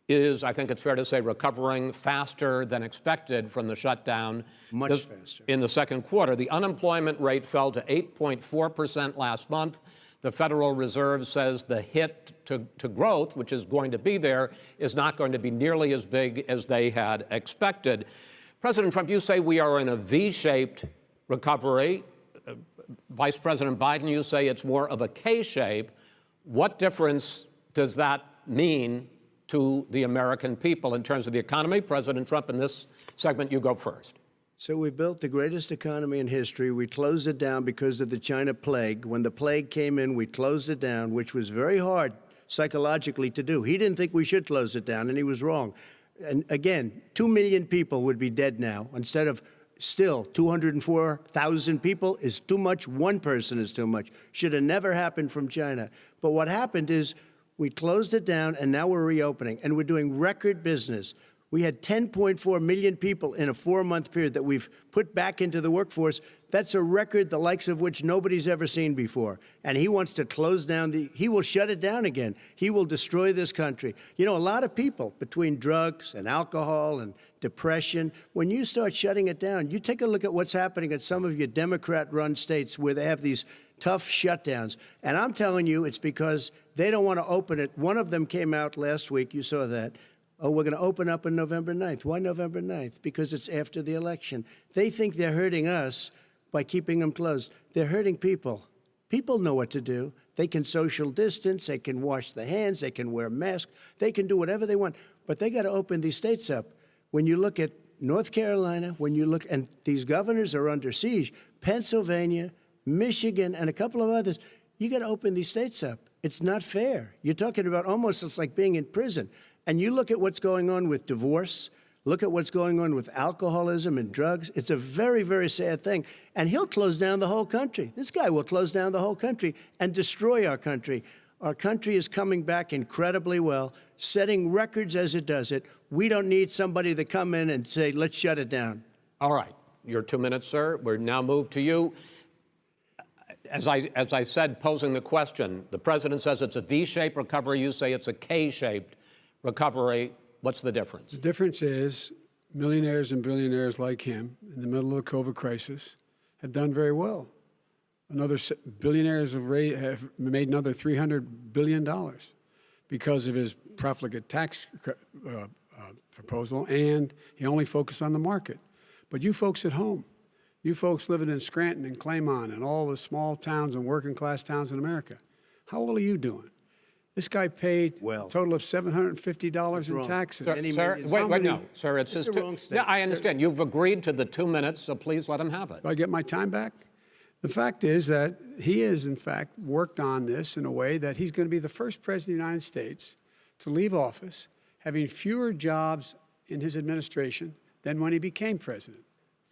is, I think it's fair to say, recovering faster than expected from the shutdown. Much faster. In the second quarter, the unemployment rate fell to 8.4% last month. The Federal Reserve says the hit to growth, which is going to be there, is not going to be nearly as big as they had expected. President Trump, you say we are in a V-shaped recovery. Vice President Biden, you say it's more of a K-shape. What difference does that mean to the American people in terms of the economy? President Trump, in this segment, you go first. So we built the greatest economy in history. We closed it down because of the China plague. When the plague came in, we closed it down, which was very hard psychologically to do. He didn't think we should close it down, and he was wrong. And again, 2 million people would be dead now instead of still 204,000 people is too much. One person is too much. Should have never happened from China. But what happened is we closed it down, and now we're reopening, and we're doing record business. We had 10.4 million people in a 4-month period that we've put back into the workforce. That's a record the likes of which nobody's ever seen before. And he wants to close down he will shut it down again. He will destroy this country. You know, a lot of people, between drugs and alcohol and depression, when you start shutting it down, you take a look at what's happening in some of your Democrat-run states where they have these tough shutdowns. And I'm telling you, it's because they don't want to open it. One of them came out last week. You saw that. Oh, we're going to open up on November 9th. Why November 9th? Because it's after the election. They think they're hurting us by keeping them closed. They're hurting people. People know what to do. They can social distance. They can wash their hands. They can wear masks. They can do whatever they want. But they got to open these states up. When you look at North Carolina, when you look, and these governors are under siege, Pennsylvania, Michigan, and a couple of others, you got to open these states up. It's not fair. You're talking about almost, it's like being in prison. And you look at what's going on with divorce, look at what's going on with alcoholism and drugs. It's a very, very sad thing. And he'll close down the whole country. This guy will close down the whole country and destroy our country. Our country is coming back incredibly well, setting records as it does it. We don't need somebody to come in and say, let's shut it down. All right. Your 2 minutes, sir. We're now moved to you. As I said, posing the question, the president says it's a V-shaped recovery. You say it's a K-shaped recovery. What's the difference? The difference is millionaires and billionaires like him in the middle of the COVID crisis have done very well. Billionaires have made another $300 billion because of his profligate tax proposal, and he only focused on the market. But you folks at home, you folks living in Scranton and Claymont and all the small towns and working class towns in America, how well are you doing? This guy paid a total of $750 in taxes. Sir, wait, no, sir, it's It's his the wrong Yeah, I statement. understand. You've agreed to the 2 minutes, so please let him have it. Do I get my time back? The fact is that he has, in fact, worked on this in a way that he's going to be the first president of the United States to leave office having fewer jobs in his administration than when he became president.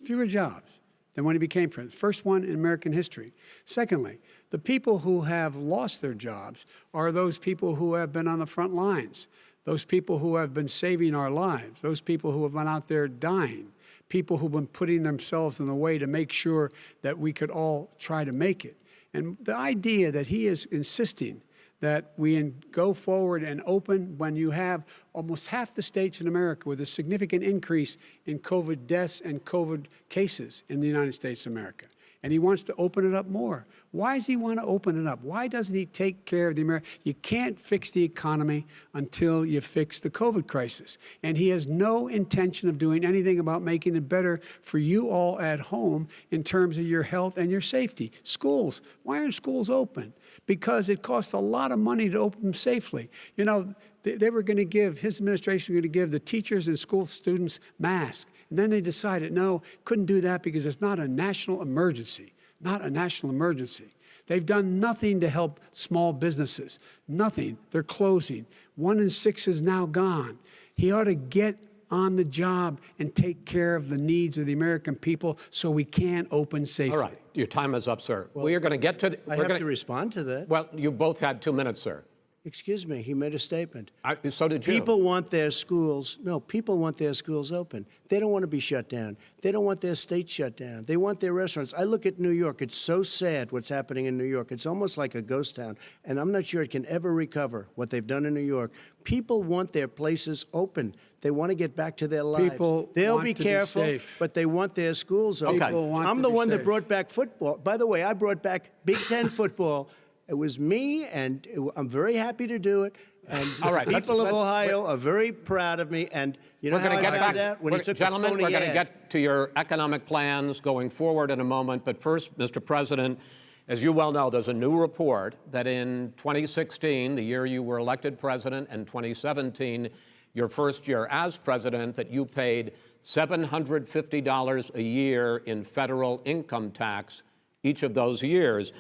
Fewer jobs than when he became president. First one in American history. Secondly, the people who have lost their jobs are those people who have been on the front lines, those people who have been saving our lives, those people who have been out there dying, people who've been putting themselves in the way to make sure that we could all try to make it. And the idea that he is insisting that we go forward and open when you have almost half the states in America with a significant increase in COVID deaths and COVID cases in the United States of America. And he wants to open it up more. Why does he want to open it up? Why doesn't he take care of the American? You can't fix the economy until you fix the COVID crisis. And he has no intention of doing anything about making it better for you all at home in terms of your health and your safety. Schools, why aren't schools open? Because it costs a lot of money to open them safely. You know, they were going to give, his administration was going to give the teachers and school students masks. And then they decided, no, couldn't do that because it's not a national emergency. Not a national emergency. They've done nothing to help small businesses. Nothing. They're closing. 1 in 6 is now gone. He ought to get on the job and take care of the needs of the American people so we can open safely. All right. Your time is up, sir. We are going to get to... I have to respond to that. Well, you both had 2 minutes, sir. Excuse me, he made a statement. So did you. People want their schools, people want their schools open. They don't want to be shut down. They don't want their state shut down. They want their restaurants. I look at New York. It's so sad what's happening in New York. It's almost like a ghost town, and I'm not sure it can ever recover what they've done in New York. People want their places open. They want to get back to their lives. People They'll want be to be careful, safe. but they want their schools open. Okay. People want I'm to the be one that safe. brought back football. By the way, I brought back Big Ten football. It was me, and I'm very happy to do it. And All right, people of let's- Ohio are very proud of me. And you know We're how going I to get found back. out? When he took Gentlemen, a phony we're going to ad. get to your economic plans going forward in a moment. But first, Mr. President, as you well know, there's a new report that in 2016, the year you were elected president, and 2017, your first year as president, that you paid $750 a year in federal income tax each of those years.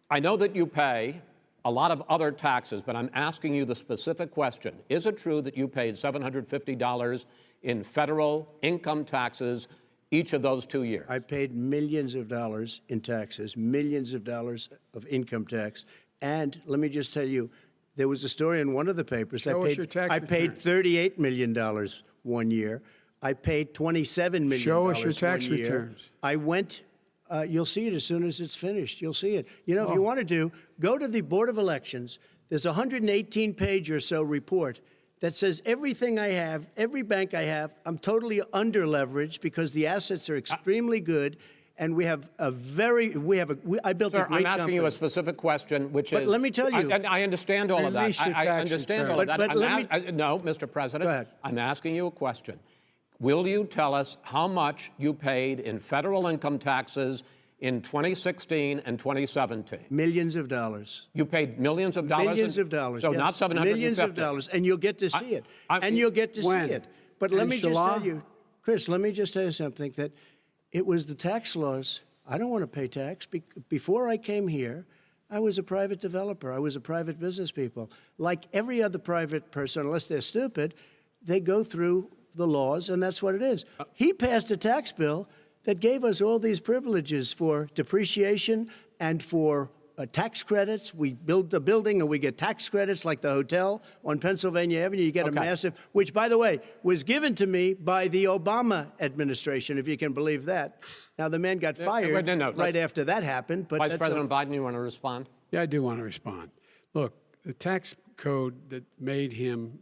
I know that you pay a lot of other taxes, but I'm asking you the specific question. Is it true that you paid $750 in federal income taxes each of those 2 years? I paid millions of dollars in taxes, millions of dollars of income tax. And let me just tell you, there was a story in one of the papers. Show us your tax I paid returns. $38 million 1 year. I paid $27 million Show us your tax 1 year. returns. I went. You'll see it as soon as it's finished. You'll see it. You know, if you want to go to the Board of Elections. There's a 118-page or so report that says everything I have, every bank I have, I'm totally under-leveraged because the assets are extremely good, and I built Sir, a great I'm asking company. you a specific question, which is... But let me tell you- I understand all of that. Release your I tax understand return. all of that. But let me- No, Mr. President. Go ahead. I'm asking you a question. Will you tell us how much you paid in federal income taxes in 2016 and 2017? Millions of dollars. You paid millions of dollars? Millions of dollars. So yes. not 750? Millions of dollars, and you'll get to see it. I- And you'll get to see When? it. But let In me just Shala? tell you, Chris, let me just tell you something, that it was the tax laws. I don't want to pay tax. Before I came here, I was a private developer. I was a private business people. Like every other private person, unless they're stupid, they go through the laws, and that's what it is. He passed a tax bill that gave us all these privileges for depreciation and for tax credits. We build a building and we get tax credits, like the hotel on Pennsylvania Avenue. You get a massive, which, by the way, was given to me by the Obama administration, if you can believe that. Now, the man got fired right after that happened. But Vice President Biden, you want to respond? Yeah, I do want to respond. Look, the tax code that made him,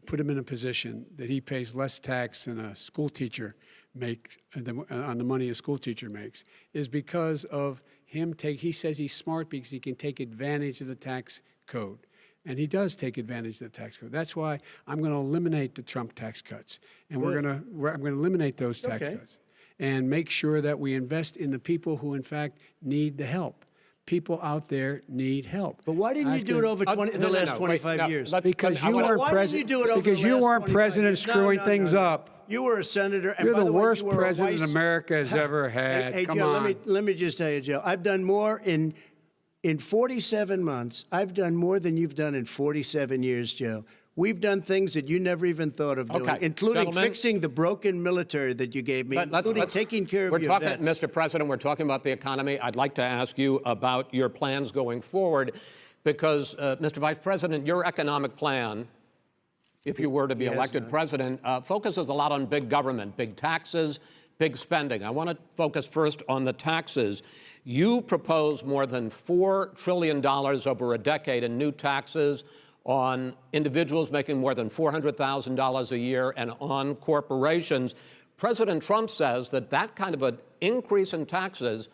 put him in a position that he pays less tax than a school teacher makes on the money a school teacher makes is because of him he says he's smart because he can take advantage of the tax code. And he does take advantage of the tax code. That's why I'm going to eliminate the Trump tax cuts. And I'm going to eliminate those tax cuts and make sure that we invest in the people who, in fact, need the help. People out there need help. But why didn't you do it over the last 25 years? Because you weren't president. Because you weren't president screwing things up. You were a senator. And You're by the way, worst you were president America has ever had. Hey, Come Joe, on. let me just tell you, Joe, I've done more in 47 months. I've done more than you've done in 47 years, Joe. We've done things that you never even thought of doing, including fixing the broken military that you gave me, including taking care of your vets. Mr. President, we're talking about the economy. I'd like to ask you about your plans going forward because, Mr. Vice President, your economic plan, if you were to be elected president, focuses a lot on big government, big taxes, big spending. I want to focus first on the taxes. You propose more than $4 trillion over a decade in new taxes on individuals making more than $400,000 a year and on corporations. President Trump says that that kind of an increase in taxes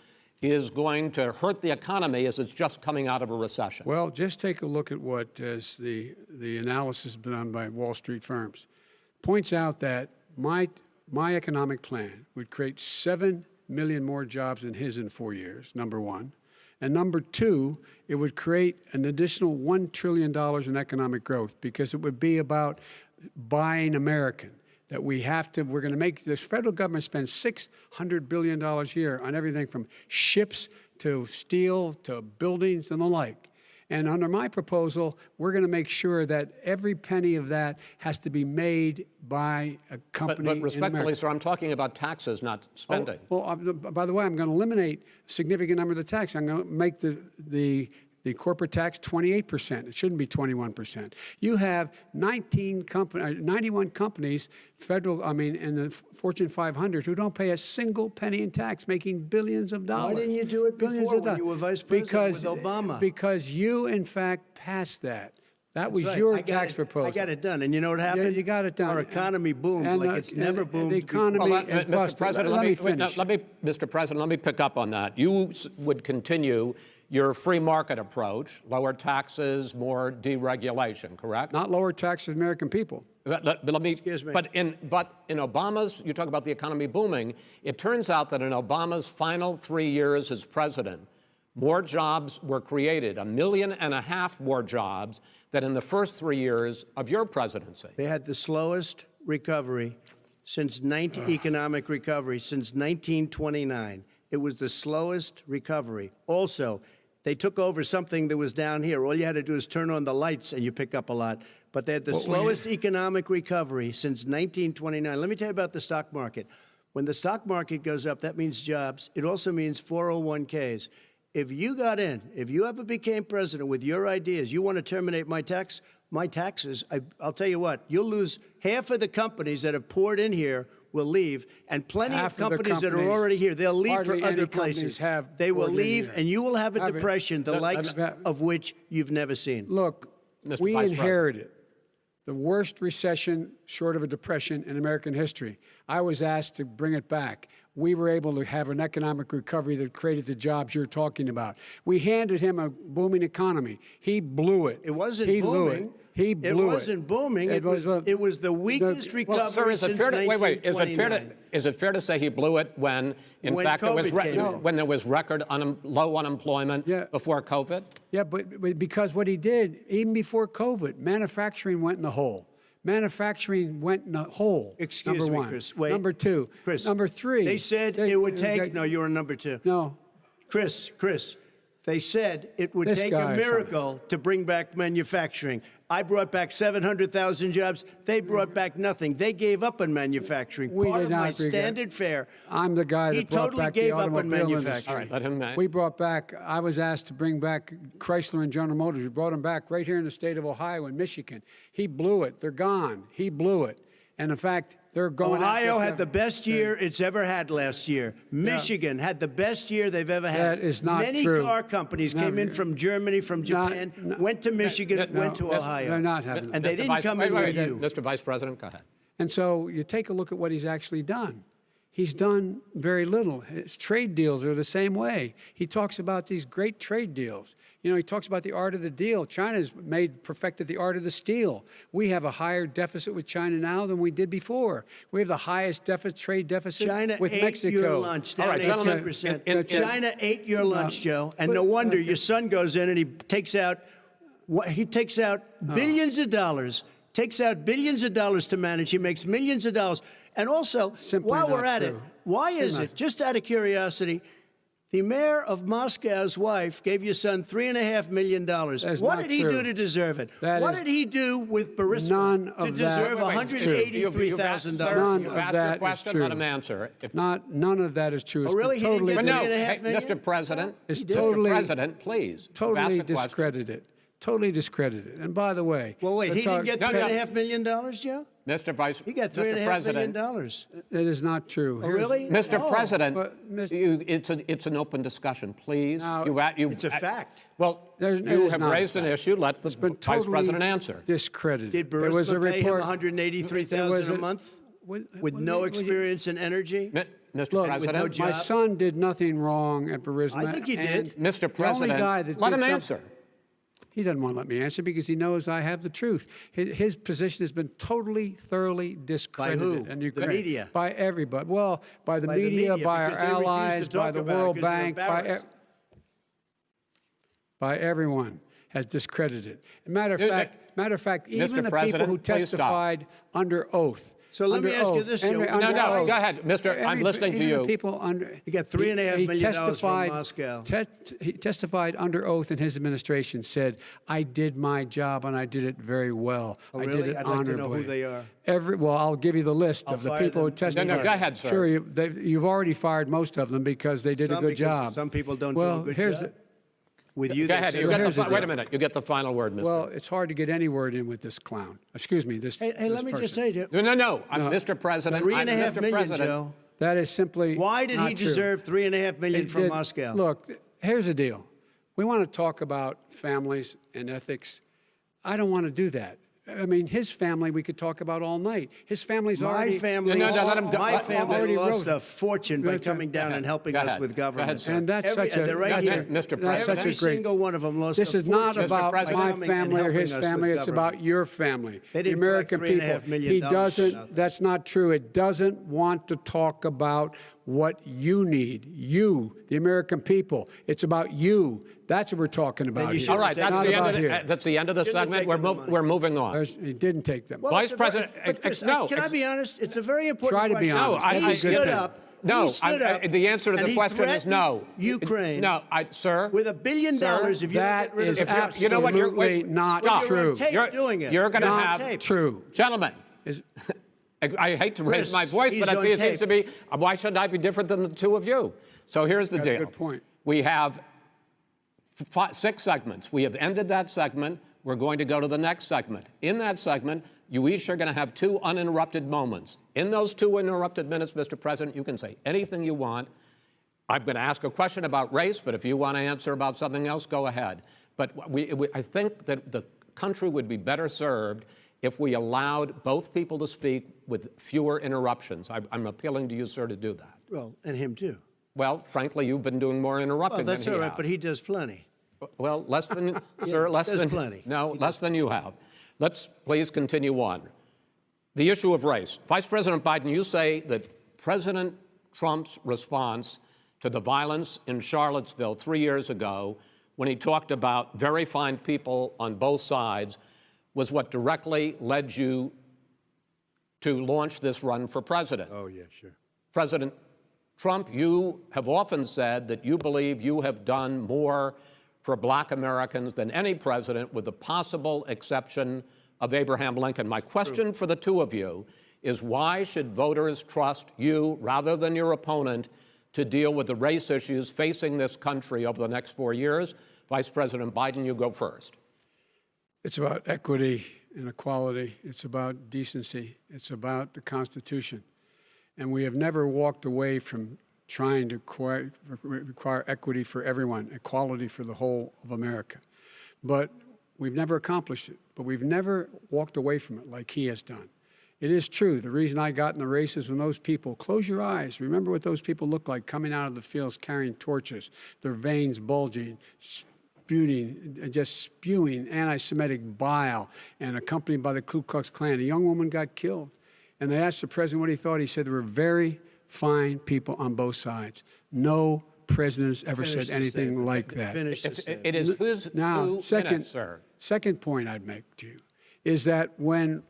is going to hurt the economy as it's just coming out of a recession. Well, just take a look at what the analysis done by Wall Street firms. Points out that my economic plan would create 7 million more jobs than his in 4 years, number one. And number two, it would create an additional $1 trillion in economic growth because it would be about buying American. That we're going to make, the federal government spends $600 billion a year on everything from ships to steel to buildings and the like. And under my proposal, we're going to make sure that every penny of that has to be made by a company. But respectfully, sir, I'm talking about taxes, not spending. By the way, I'm going to eliminate a significant number of the tax. I'm going to make the corporate tax 28%. It shouldn't be 21%. You have 91 companies, in the Fortune 500 who don't pay a single penny in tax, making billions of dollars. Why didn't you do it before when you were vice president with Obama? Because you, in fact, passed that. That was your tax proposal. I got it done. And you know what happened? Yeah, you got it done. Our economy boomed like it's never boomed the economy is busted. Mr. President, let me pick up on that. You would continue your free market approach, lower taxes, more deregulation, correct? Not lower taxes for American people. Excuse me. But in Obama's, you talk about the economy booming, it turns out that in Obama's final 3 years as president, more jobs were created, 1.5 million more jobs than in the first 3 years of your presidency. They had the slowest recovery economic recovery since 1929. It was the slowest recovery. Also, they took over something that was down here. All you had to do is turn on the lights and you pick up a lot. But they had the slowest economic recovery since 1929. Let me tell you about the stock market. When the stock market goes up, that means jobs. It also means 401ks. If you got in, if you ever became president with your ideas, you want to terminate my taxes, I'll tell you what, you'll lose half of the companies that have poured in here will leave, and plenty of companies that are already here, they'll leave for other places. They will leave, and you will have a depression, the likes of which you've never seen. Look, we inherited the worst recession short of a depression in American history. I was asked to bring it back. We were able to have an economic recovery that created the jobs you're talking about. We handed him a booming economy. He blew it. It wasn't booming. Blew it. He blew it. It wasn't booming. It was the weakest recovery since 1929. Is it fair to say he blew it when fact, there was record low unemployment before COVID? Yeah, but because what he did, even before COVID, manufacturing went in the hole. Manufacturing went in a hole. Excuse number me, one. Chris. Wait. Number two. Chris. Number three. They said it would take. No, you were number two. No. Chris. They said it would This take a guy, miracle to bring back manufacturing. I brought back 700,000 jobs. They brought back nothing. They gave up on manufacturing. We Part did of my not regret- standard fare. I'm the guy that He brought totally back gave the up on automobile manufacturing. industry. All right, let him. We brought back, I was asked to bring back Chrysler and General Motors. We brought them back right here in the state of Ohio and Michigan. He blew it. They're gone. He blew it. And in fact, they're going Ohio after- had the best year it's ever had last year. Michigan had the best year they've ever had. That is not Many true. car companies No, came in from Germany, from not- Japan, no, went to Michigan, went to no, Ohio. they're not having And that. they didn't come in with you. Mr. Vice President, go ahead. And so you take a look at what he's actually done. He's done very little. His trade deals are the same way. He talks about these great trade deals. You know, he talks about the art of the deal. China's perfected the art of the steal. We have a higher deficit with China now than we did before. We have the highest trade deficit China with ate Mexico. your lunch, down All right, gentlemen, 18%. in- China ate your lunch, Joe. And no wonder your son goes in and he takes out billions of dollars, to manage. He makes millions of dollars. And also, Simply while not we're at it, true. why is it, just out of curiosity, the mayor of Moscow's wife gave your son $3.5 million. That's What not did he true. do to deserve it? That What is- did he do with Burisma None to of that- deserve Wait, You've $183,000? asked- None you've of asked that your is question. true. Let him answer. None of that is true. It's Oh, really? been He didn't totally get But no, $3.5 hey, million? Mr. President, It's Mr. totally- President, please. You've totally asked the question. discredited. Totally discredited. And by the way, Well, wait, he let's didn't talk- get No, no. $3.5 million, Joe? Mr. Vice, He got Mr. $3.5 million. President, That is not true. Oh, really? Mr. Oh. President, But, Mr. it's an open discussion, please. Now, It's a fact. Well, It you is have not a raised an fact. issue. Let the It's been Vice totally President answer. discredited. Did There was a Burisma pay him report. $183,000 a month with no experience in energy? Mr. Look, President, no my job? son did nothing wrong at Burisma. I think he and did. Mr. the only President, guy that let did him something- answer. He doesn't want to let me answer because he knows I have the truth. His position has been totally, thoroughly discredited. who? And The Ukraine. media? By everybody. Well, by the By the media, media, by our because they refuse to allies, by talk the about it World because they're Bank, embarrassed. by everyone has discredited. Matter Dude, of fact, even the people President, who please stop. testified under oath. So let me under ask you oath, this, under- Joe. under No, oath. go ahead, Mr. I'm listening to Even the you. people under. He got $3.5 million from testified- Moscow. He testified under oath in his administration, said, I did my job and I did it very well. Oh, I really? did it I'd like to honorably. know who they are. Well, I'll give you the list I'll of the fire people who them. testified. No, go ahead, sir. Sure, you've already fired most of them because they did a Some good because job. some people don't do well, a good here's job. the- With you, Go they ahead. say- You get here's the wait a deal. minute. You get the final word, Mr. Well, it's hard to get any word in with this clown. Excuse me, this Hey, this let me just person. tell you, No. I'm Mr. President. I'm $3.5 Mr. million, President. Joe. That is simply Why did he not true. deserve $3.5 million It from did- Moscow? Look, here's the deal. We want to talk about families and ethics. I don't want to do that. I mean, his family we could talk about all night. His family's My already. family, No, let him go. my family already lost wrote- a fortune by Go coming down ahead. and helping Go us ahead. with Go ahead, government. sir. And that's Every- such a they're right that's here. a- Mr. that's President. such Every a great. single one of them lost This a is not fortune about President. my coming and family or helping his us with family. It's government. about your family, They the didn't American collect people. $3.5 million He for doesn't. nothing. That's not true. It doesn't want to talk about what you need. You, the American people. It's about you. That's what we're talking about you here. should All right, Not that's the, about end of here. that's the end of the Shouldn't have segment. taken the money. We're moving on. He didn't take them. Well, Vice it's a very- President, but Chris, no, can I be honest? It's a very important Try to be question. honest. No, He I- stood I- up. No, he stood up, the answer to and the he question is no. threatened Ukraine. No, sir. With $1 billion, Sir, if you don't that get rid of is the If you're- you know what? You're absolutely wait, not stop. You're on true. tape doing it. You're going to You're on have tape. True. gentlemen. Is- I hate to raise Chris, my voice, he's but on it seems tape. to be. Why should I be different than the two of you? So here's the Got a deal. good point. We have 6 segments. We have ended that segment. We're going to go to the next segment. In that segment, you each are going to have 2 uninterrupted moments. In those 2 uninterrupted minutes, Mr. President, you can say anything you want. I'm going to ask a question about race, but if you want to answer about something else, go ahead. But I think that the country would be better served if we allowed both people to speak with fewer interruptions. I'm appealing to you, sir, to do that. Well, and him too. Well, frankly, you've been doing more interrupting Well, that's than all he right, has. but he does plenty. Well, less than, sir, less there's than, plenty. no, less than you have. Let's please continue on. The issue of race. Vice President Biden, you say that President Trump's response to the violence in Charlottesville 3 years ago, when he talked about very fine people on both sides, was what directly led you to launch this run for president. Oh, yeah, sure. President Trump, you have often said that you believe you have done more for Black Americans than any president, with the possible exception of Abraham Lincoln. My question for the two of you is, why should voters trust you rather than your opponent to deal with the race issues facing this country over the next 4 years? Vice President Biden, you go first. It's about equity and equality. It's about decency. It's about the Constitution. And we have never walked away from trying to require equity for everyone, equality for the whole of America. But we've never accomplished it. But we've never walked away from it like he has done. It is true. The reason I got in the race is when those people, close your eyes, remember what those people look like coming out of the fields carrying torches, their veins bulging, just spewing anti-Semitic bile, and accompanied by the Ku Klux Klan. A young woman got killed. And they asked the president what he thought. He said there were very fine people on both sides. No president has ever said anything like that. It is who's Now, who second, sir. second point I'd make to you is that when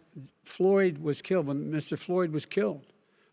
Floyd was killed, when Mr. Floyd was killed,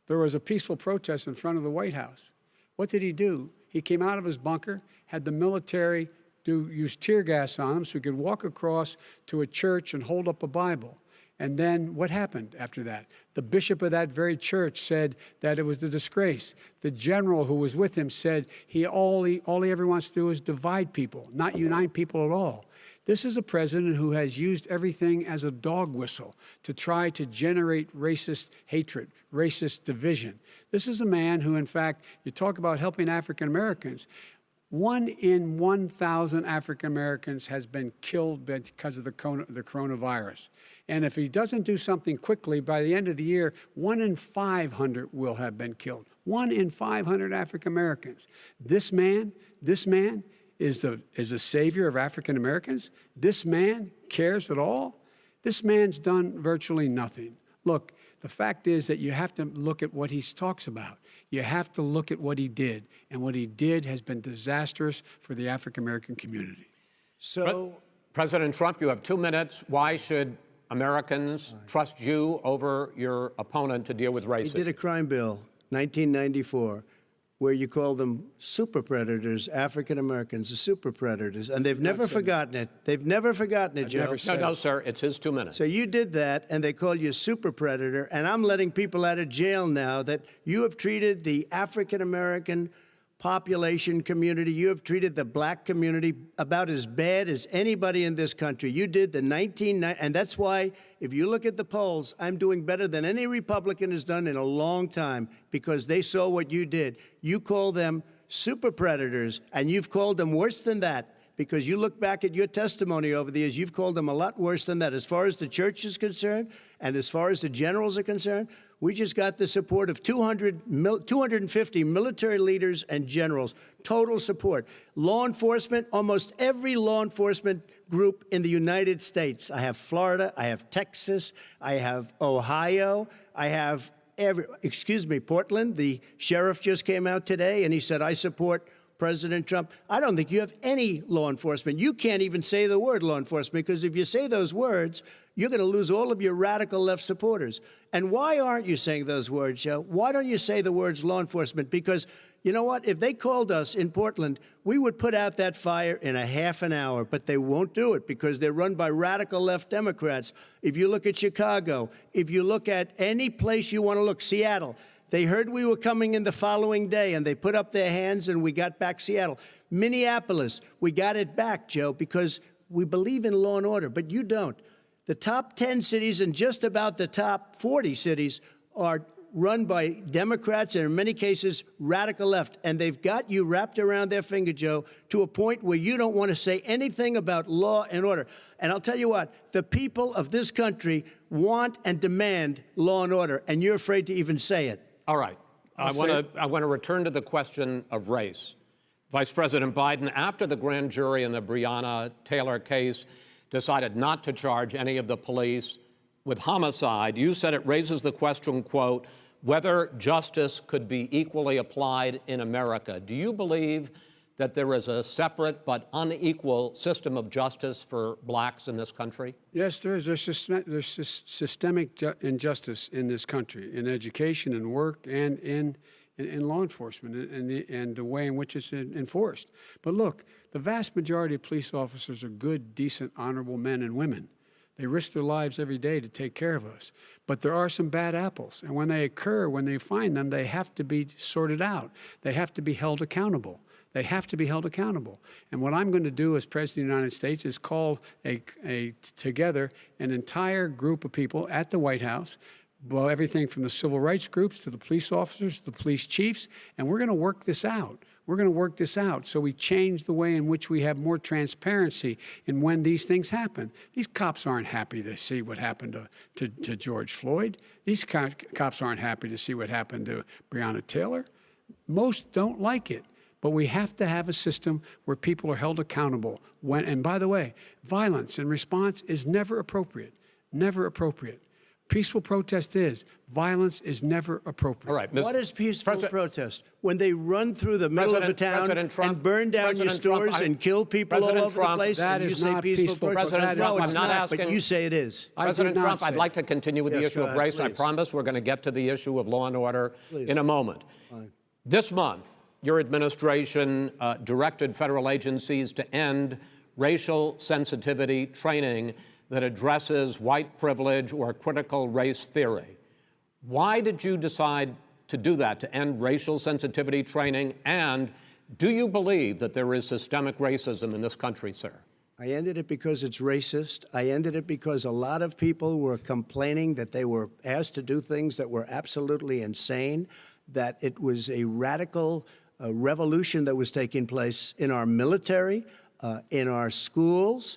there was a peaceful protest in front of the White House. What did he do? He came out of his bunker, had the military use tear gas on him so he could walk across to a church and hold up a Bible. And then what happened after that? The bishop of that very church said that it was a disgrace. The general who was with him said all he ever wants to do is divide people, not unite people at all. This is a president who has used everything as a dog whistle to try to generate racist hatred, racist division. This is a man who, in fact, you talk about helping African Americans. 1 in 1,000 African Americans has been killed because of the coronavirus. And if he doesn't do something quickly, by the end of the year, 1 in 500 will have been killed. 1 in 500 African Americans. This man is the savior of African Americans. This man cares at all. This man's done virtually nothing. Look, the fact is that you have to look at what he talks about. You have to look at what he did. And what he did has been disastrous for the African American community. So, President Trump, you have 2 minutes. Why should Americans trust you over your opponent to deal with race he did a crime bill, 1994, where you call them super predators, African Americans, the super predators, and they've never forgotten it. They've never forgotten it, Joe. No, sir, it's his 2 minutes. So you did that, and they call you a super predator, and I'm letting people out of jail now that you have treated the African American population community, you have treated the black community about as bad as anybody in this country. You did the and that's why, if you look at the polls, I'm doing better than any Republican has done in a long time, because they saw what you did. You call them super predators, and you've called them worse than that, because you look back at your testimony over the years, you've called them a lot worse than that. As far as the church is concerned, and as far as the generals are concerned, we just got the support of 250 military leaders and generals, total support. Law enforcement, almost every law enforcement group in the United States. I have Florida, I have Texas, I have Ohio, I have Portland. The sheriff just came out today and he said, I support President Trump. I don't think you have any law enforcement. You can't even say the word law enforcement, because if you say those words, you're going to lose all of your radical left supporters. And why aren't you saying those words, Joe? Why don't you say the words law enforcement? Because you know what? If they called us in Portland, we would put out that fire in a half an hour, but they won't do it because they're run by radical left Democrats. If you look at Chicago, if you look at any place you want to look, Seattle, they heard we were coming in the following day, and they put up their hands, and we got back Seattle. Minneapolis, we got it back, Joe, because we believe in law and order, but you don't. The top 10 cities and just about the top 40 cities are run by Democrats and, in many cases, radical left. And they've got you wrapped around their finger, Joe, to a point where you don't want to say anything about law and order. And I'll tell you what, the people of this country want and demand law and order, and you're afraid to even say it. All right. I want to return to the question of race. Vice President Biden, after the grand jury in the Breonna Taylor case decided not to charge any of the police with homicide, you said it raises the question, quote, whether justice could be equally applied in America. Do you believe that there is a separate but unequal system of justice for blacks in this country? Yes, there is. There's systemic injustice in this country, in education and work and in law enforcement and the way in which it's enforced. But look, the vast majority of police officers are good, decent, honorable men and women. They risk their lives every day to take care of us. But there are some bad apples. And when they occur, when they find them, they have to be sorted out. They have to be held accountable. They have to be held accountable. And what I'm going to do as President of the United States is call together an entire group of people at the White House, well, everything from the civil rights groups to the police officers, to the police chiefs, and we're going to work this out. We're going to work this out so we change the way in which we have more transparency in when these things happen. These cops aren't happy to see what happened to George Floyd. These cops aren't happy to see what happened to Breonna Taylor. Most don't like it. But we have to have a system where people are held accountable. And by the way, violence in response is never appropriate. Never appropriate. Peaceful protest is. Violence is never appropriate. All right. What is peaceful protest? When they run through the middle of a town and burn down your stores and kill people all over the place, that and you is say not peaceful protest? President Trump, No, it's I'm not not, asking. but you say it is. President I did not Trump, I'd say like to continue with the Yes, issue go of ahead, race. I please. promise we're going to get to the issue of law and order in a moment. This month, your administration directed federal agencies to end racial sensitivity training that addresses white privilege or critical race theory. Why did you decide to do that, to end racial sensitivity training? And do you believe that there is systemic racism in this country, sir? I ended it because it's racist. I ended it because a lot of people were complaining that they were asked to do things that were absolutely insane, that it was a radical revolution that was taking place in our military, in our schools,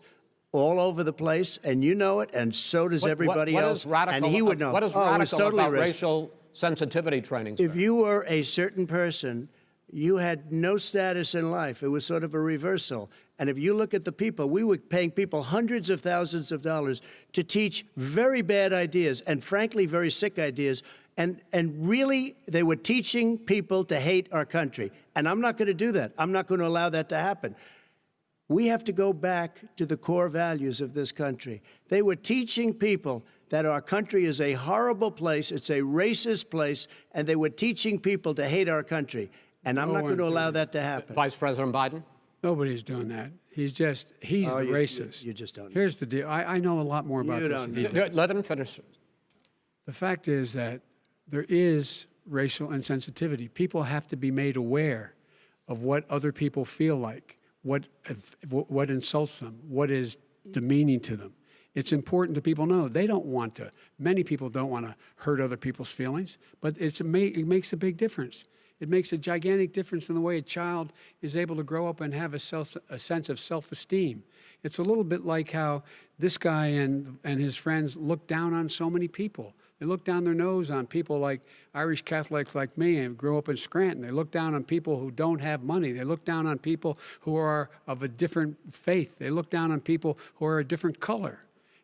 all over the place, and you know it, and so does everybody what else. Is radical, and he would know. What is it was radical totally about racist. racial sensitivity training, sir? If you were a certain person, you had no status in life. It was sort of a reversal. And if you look at the people, we were paying people hundreds of thousands of dollars to teach very bad ideas and, frankly, very sick ideas. And really, they were teaching people to hate our country. And I'm not going to do that. I'm not going to allow that to happen. We have to go back to the core values of this country. They were teaching people that our country is a horrible place, it's a racist place, and they were teaching people to hate our country. And I'm not going to allow that to happen. Vice President Biden? Nobody's doing that. He's the racist. You just don't know. Here's the deal. I know a lot more about You this don't than he know. does. Let him finish. The fact is that there is racial insensitivity. People have to be made aware of what other people feel like, what insults them, what is demeaning to them. It's important that people know they don't want to. Many people don't want to hurt other people's feelings, but it makes a big difference. It makes a gigantic difference in the way a child is able to grow up and have a sense of self-esteem. It's a little bit like how this guy and his friends look down on so many people. They look down their nose on people like Irish Catholics like me and grew up in Scranton. They look down on people who don't have money. They look down on people who are of a different faith. They look down on people who are a different color.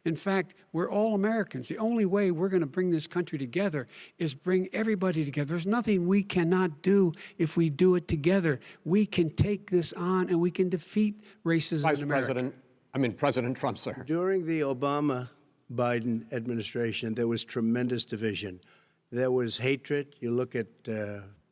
In fact, we're all Americans. The only way we're going to bring this country together is bring everybody together. There's nothing we cannot do if we do it together. We can take this on and we can defeat racism in America. President Trump, sir. During the Obama-Biden administration, there was tremendous division. There was hatred. You look at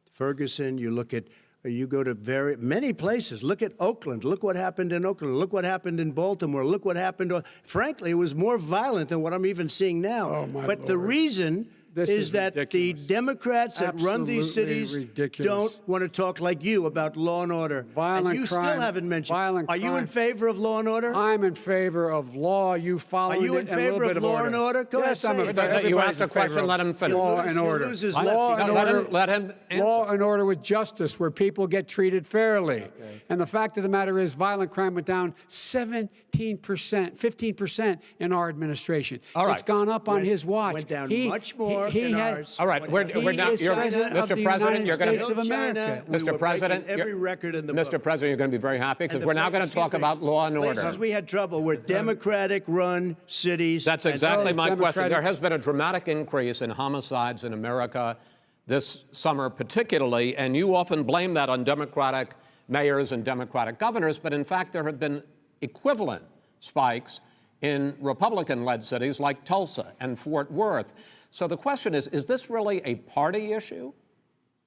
Ferguson, you go to many places. Look at Oakland. Look what happened in Oakland. Look what happened in Baltimore. Look what happened. Frankly, it was more violent than what I'm even seeing now. Oh, my but the Lord. reason This is that ridiculous. the Democrats that run these Absolutely cities ridiculous. don't want to talk like you about law and order. Violent and you crime, still haven't mentioned. violent Are you in crime. favor of law and order? I'm in favor of law. You follow Are you it in and a little favor bit of law and order? Go yes, ahead, I'm say in it. favor. You Everybody's asked a in favor question, of let him finish. Law He and order. loses Law left. and order. Let him answer. Law and order with justice, where people get treated fairly. And the fact of the matter is, violent crime went down 17%, 15% in our administration. All right. It's gone up on his watch. Went down much more he in had- ours. All right, we're He now. is president of the Mr. President, United you're going States to. of America. China, we were Mr. President, breaking every record in the Mr. book. President, you're going to be very happy because we're now going to talk about law and order. Places we had trouble were Democratic-run cities. That's and exactly my question. Democratic- There has been a dramatic increase in homicides in America this summer, particularly, and you often blame that on Democratic mayors and Democratic governors, but in fact, there have been equivalent spikes in Republican-led cities like Tulsa and Fort Worth. So the question is this really a party issue?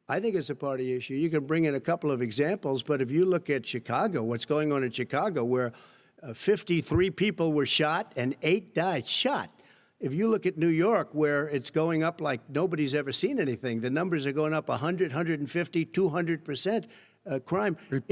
I think it's a party issue. You can bring in a couple of examples, but if you look at Chicago, what's going on in Chicago, where 53 people were shot and 8 died, shot. If you look at New York, where it's going up like nobody's ever seen anything, the numbers are going up 100, 150, 200%. Crime. It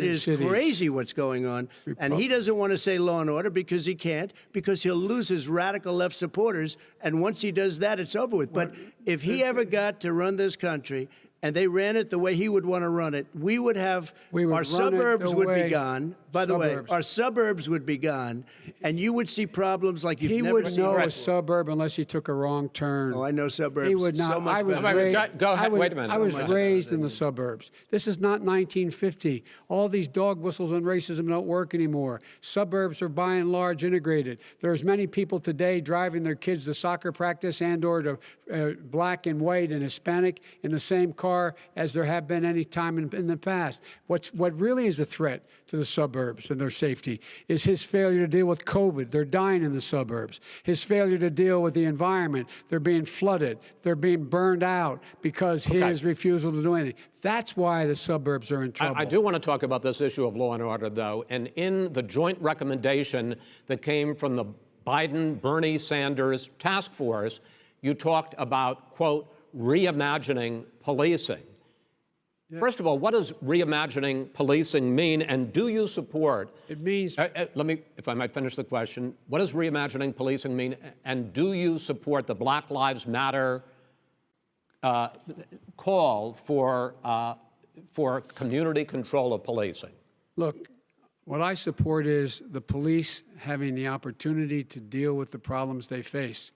is cities. crazy what's going on. And he doesn't want to say law and order because he can't, because he'll lose his radical left supporters. And once he does that, it's over with. But if he ever got to run this country and they ran it the way he would want to run it, we would have our suburbs would be gone. By the way, our suburbs would be gone, and you would see problems like you've never seen. He would know a suburb unless he took a wrong turn. Oh, I know suburbs. He would not. So much better. Go ahead. Wait a minute. I was raised in the suburbs. This is not 1950. All these dog whistles on racism don't work anymore. Suburbs are by and large integrated. There's many people today driving their kids to soccer practice and or to black and white and Hispanic in the same car as there have been any time in the past. What really is a threat to the suburbs and their safety is his failure to deal with COVID. They're dying in the suburbs. His failure to deal with the environment. They're being flooded. They're being burned out because his refusal to do anything. That's why the suburbs are in trouble. I do want to talk about this issue of law and order, though. And in the joint recommendation that came from the Biden-Bernie Sanders task force, you talked about, quote, reimagining policing. First of all, what does reimagining policing mean, and do you support? It means. Let me, if I might finish the question. What does reimagining policing mean, and do you support the Black Lives Matter call for community control of policing? Look, what I support is the police having the opportunity to deal with the problems they face.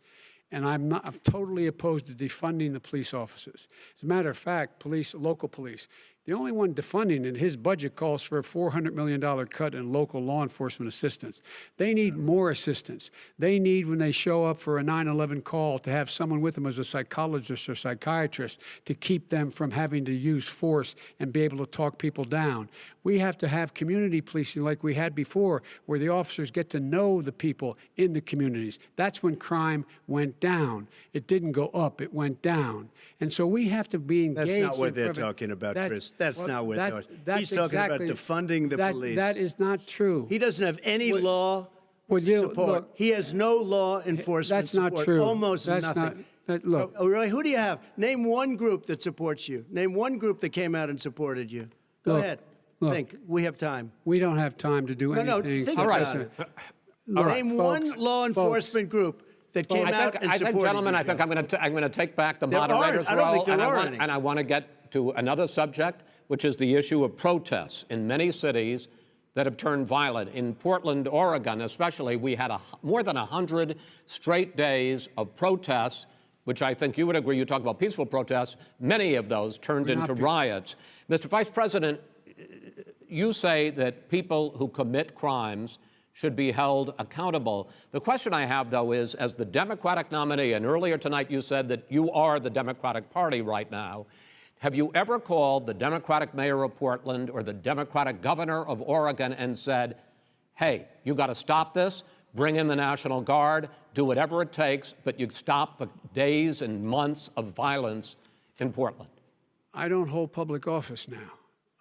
And I'm totally opposed to defunding the police offices. As a matter of fact, local police, the only one defunding it, his budget calls for a $400 million cut in local law enforcement assistance. They need more assistance. They need, when they show up for a 9/11 call, to have someone with them as a psychologist or psychiatrist to keep them from having to use force and be able to talk people down. We have to have community policing like we had before, where the officers get to know the people in the communities. That's when crime went down. It didn't go up, it went down. And so we have to be engaged. That's not what they're talking about, Chris. That's not what they're talking about. He's talking about defunding the police. That is not true. He doesn't have any law support. Look, he has no law enforcement that's not support. true. Almost that's nothing. Look. Oh, really? Who do you have? Name one group that supports you. Name one group that came out and supported you. Go ahead. Think. We have time. We don't have time to do anything. No, think about it. Name one law enforcement group that came out and supported you. Gentlemen, I think I'm going to take back the moderator's role, and I want to get to another subject, which is the issue of protests in many cities that have turned violent. In Portland, Oregon, especially, we had more than 100 straight days of protests, which I think you would agree. You talk about peaceful protests. Many of those turned into riots. Mr. Vice President, you say that people who commit crimes should be held accountable. The question I have, though, is, as the Democratic nominee, and earlier tonight you said that you are the Democratic Party right now, have you ever called the Democratic mayor of Portland or the Democratic governor of Oregon and said, hey, you got to stop this, bring in the National Guard, do whatever it takes, but you stop the days and months of violence in Portland? I don't hold public office now.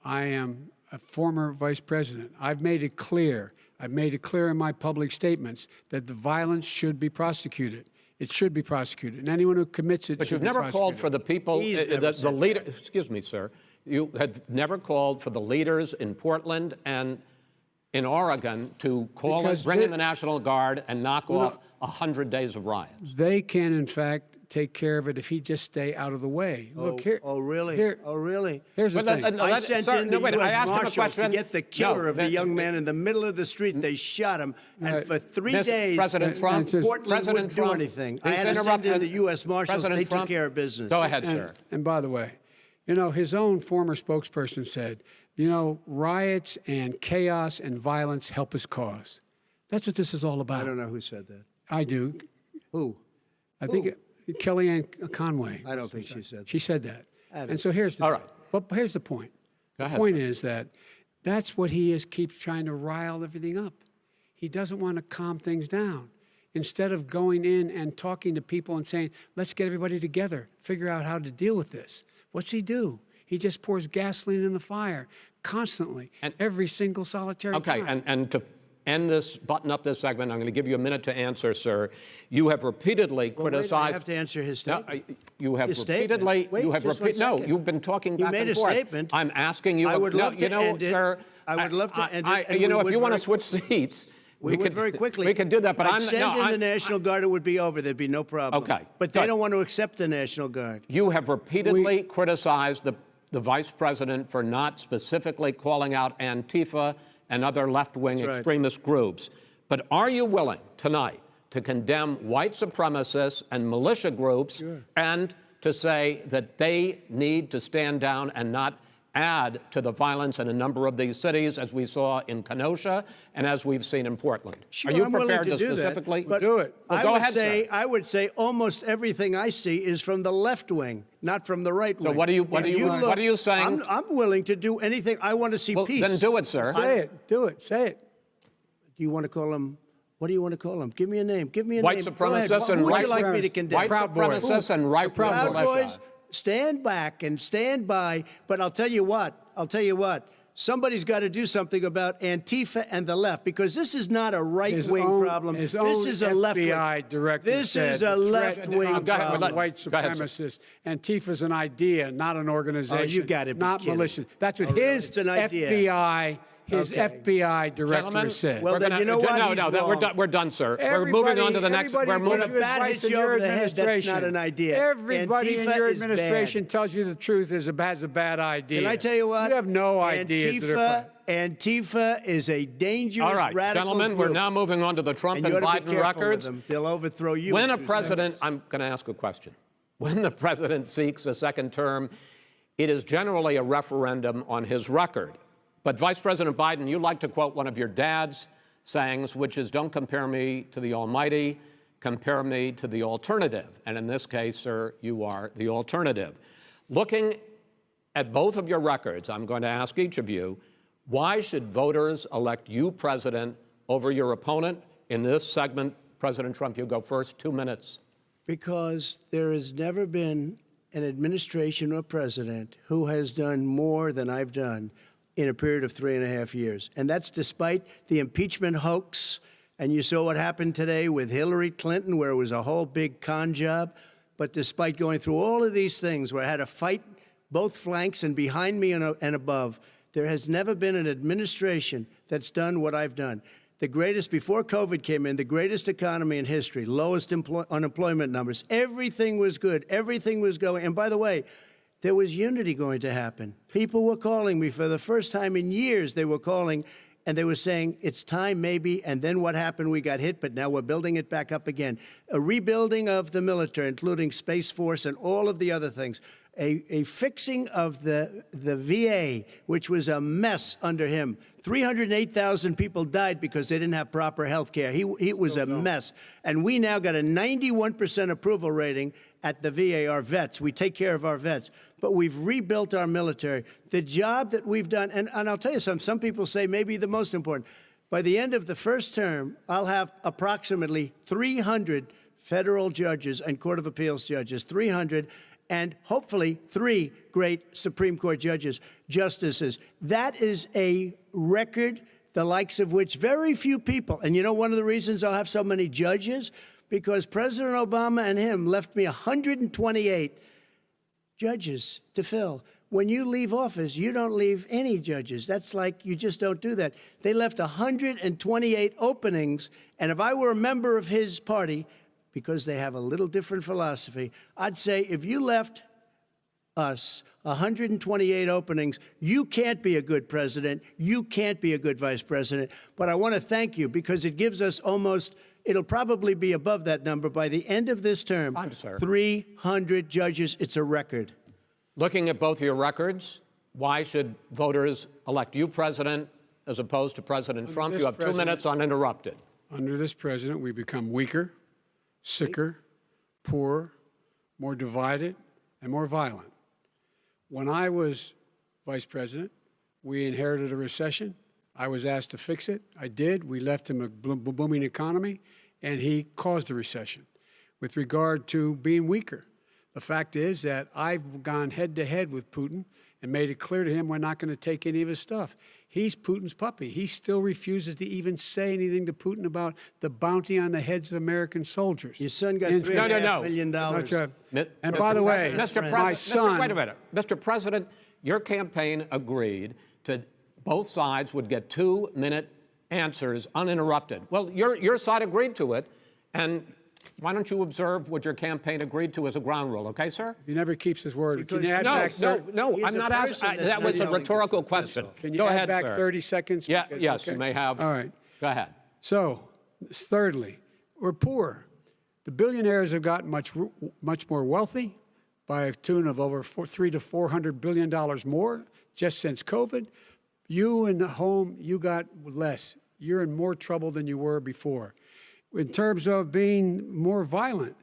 I am a former vice president. I've made it clear in my public statements that the violence should be prosecuted. It should be prosecuted, and anyone who commits it. But you've never called for the people, the leader. Excuse me, sir. You had never called for the leaders in Portland and in Oregon to bring in the National Guard and knock off 100 days of riots. They can, in fact, take care of it if he just stay out of the way. Look here. Oh, really? Really? Here's the thing. I sent in the U.S. Marshals to get the killer of the young man in the middle of the street. They shot him, and for 3 days, President Trump, Portland wouldn't do anything. I had to send in the U.S. Marshals. They took care of business. Go ahead, sir. And by the way, his own former spokesperson said, riots and chaos and violence help his cause. That's what this is all about. I don't know who said that. I do. Who? I think Kellyanne Conway. I don't think she said that. She said that. And so here's the all right. But here's the point. Go ahead, the point is that That's what he is, keeps trying to rile everything up. He doesn't want to calm things down. Instead of going in and talking to people and saying, let's get everybody together, figure out how to deal with this. What's he do? He just pours gasoline in the fire constantly, and every single solitary time. And to end this, button up this segment, I'm going to give you a minute to answer, sir. You have repeatedly criticized. Wait, I have to answer his statement. No, you have His repeatedly. statement. Wait, you have just one no, second. you've been talking You back made and a forth. statement. I'm asking you. I would love to end it. Sir. I would love to end it, and You we know, if would you want to very- switch seats, We would very quickly. We could do that, but I'd send in the National Guard, it would be over. There'd be no problem. Okay, But they good. don't want to accept the National Guard. You have repeatedly criticized the vice president for not specifically calling out Antifa and other left-wing That's right. extremist groups. But are you willing tonight to condemn white supremacists and militia groups and to say that they need to stand down and not add to the violence in a number of these cities, as we saw in Kenosha and as we've seen in Portland? Sure, are you I'm willing prepared to do that, specifically but do it? Well, I go would ahead, say, sir. I would say almost everything I see is from the left wing, not from the right wing. what are you- If what are you saying? I'm willing to do anything. I want to see Well, peace. then do it, sir. Say it. Do it. Say it. Do you want to call him? What do you want to call him? Give me a name. Give me a White name. Go ahead. supremacists and Who would white you like me to supremacists. condemn? White Proud Boys. supremacists and right-wing Proud militia. Boys, stand back and stand by. But I'll tell you what. Somebody's got to do something about Antifa and the left, because this is not a right-wing problem. His This own is a left-wing. FBI director This said is a the threat left-wing of Go ahead, problem. white Go ahead, sir. supremacists. Antifa's an idea, not an organization. Oh, you gotta be not kidding. militia. That's what Oh, really? his It's an idea. FBI, Okay. FBI director Gentlemen, said. Well, we're then gonna- you know what? No, He's no, wrong. we're done, sir. We're Everybody- moving on to the next. everybody We're gives moving. you When a bat advice hits you in your over the head, that's administration. not an idea. Everybody in Antifa your is bad. administration tells you the truth has a bad idea. Can I tell you what? You have no ideas that are. Antifa is a dangerous, All right, radical gentlemen, group. we're now moving on to the Trump And and you ought to be Biden careful with records. them. They'll overthrow you. When in a 2 president, seconds. I'm going to ask a question. When the president seeks a second term, it is generally a referendum on his record. But Vice President Biden, you like to quote one of your dad's sayings, which is, don't compare me to the almighty, compare me to the alternative. And in this case, sir, you are the alternative. Looking at both of your records, I'm going to ask each of you, why should voters elect you president over your opponent? In this segment, President Trump, you go first, 2 minutes. Because there has never been an administration or president who has done more than I've done in a period of 3.5 years. And that's despite the impeachment hoax. And you saw what happened today with Hillary Clinton, where it was a whole big con job. But despite going through all of these things, where I had to fight both flanks and behind me and above, there has never been an administration that's done what I've done. The greatest, before COVID came in, the greatest economy in history, lowest unemployment numbers. Everything was good. Everything was going. And by the way, there was unity going to happen. People were calling me for the first time in years. They were calling and they were saying, it's time maybe. And then what happened? We got hit, but now we're building it back up again. A rebuilding of the military, including Space Force and all of the other things. A fixing of the VA, which was a mess under him. 308,000 people died because they didn't have proper health care. It was a mess. And we now got a 91% approval rating at the VA, our vets. We take care of our vets. But we've rebuilt our military. The job that we've done, and I'll tell you something, some people say maybe the most important. By the end of the first term, I'll have approximately 300 federal judges and Court of Appeals judges, 300, and hopefully 3 great Supreme Court justices. That is a record, the likes of which very few people, and you know one of the reasons I'll have so many judges? Because President Obama and him left me 128 judges to fill. When you leave office, you don't leave any judges. That's like, you just don't do that. They left 128 openings, and if I were a member of his party, because they have a little different philosophy, I'd say if you left us 128 openings, you can't be a good president, you can't be a good vice president. But I want to thank you because it gives us almost, it'll probably be above that number by the end of this term. Time, sir. 300 judges, it's a record. Looking at both your records, why should voters elect you president as opposed to President Trump? this You have 2 president- minutes uninterrupted. Under this president, we become weaker, sicker, poorer, more divided, and more violent. When I was vice president, we inherited a recession. I was asked to fix it. I did. We left him a booming economy, and he caused the recession. With regard to being weaker, the fact is that I've gone head-to-head with Putin and made it clear to him we're not going to take any of his stuff. He's Putin's puppy. He still refuses to even say anything to Putin about the bounty on the heads of American soldiers. Your son got And- $3.5 million. And by the way, my son... Wait a minute. Mr. President, your campaign agreed to both sides would get 2-minute answers uninterrupted. Well, your side agreed to it, and why don't you observe what your campaign agreed to as a ground rule, okay, sir? He never keeps his word. Can you add No, back no, He's I'm a not person asking. that's That not was a yelling. rhetorical That's question. all. Can you Go add ahead, back sir. 30 seconds? Yeah, Because- yes, okay. you may have. All right. Go ahead. So, thirdly, we're poor. The billionaires have gotten much more wealthy by a tune of over $300 to $400 billion more just since COVID. You in the home, you got less. You're in more trouble than you were before. In terms of being more violent,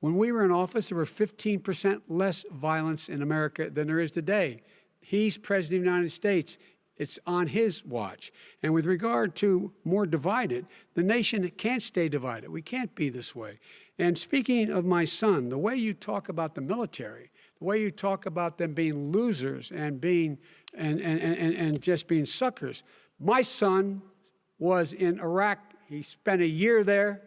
when we were in office, there were 15% less violence in America than there is today. He's president of the United States. It's on his watch. And with regard to more divided, the nation can't stay divided. We can't be this way. And speaking of my son, the way you talk about the military, the way you talk about them being losers and being and just being suckers. My son was in Iraq. He spent a year there.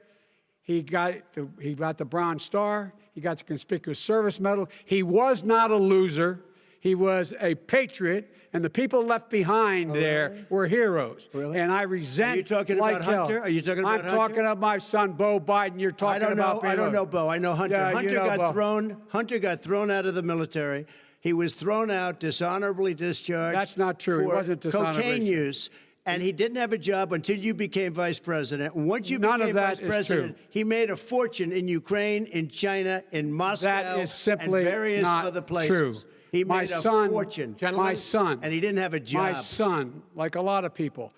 He got the Bronze Star. He got the Conspicuous Service Medal. He was not a loser. He was a patriot, and the people left behind there were heroes. Really? And I resent. Are you talking like about hell. Hunter? Are you talking about I'm Hunter? talking about my son, Bo Biden. You're talking about. I don't know, Bo. I know Hunter. Yeah, you Hunter know got Bo. Hunter got thrown out of the military. He was thrown out, dishonorably discharged. That's not true. He for wasn't dishonorably cocaine use. And he didn't have a job until you became vice president. And once you None became of that vice is president, true. he made a fortune in Ukraine, in China, in Moscow, That is simply and various not other places. true. He My made a son, fortune. my son, And he didn't have a job. My son, like a lot of people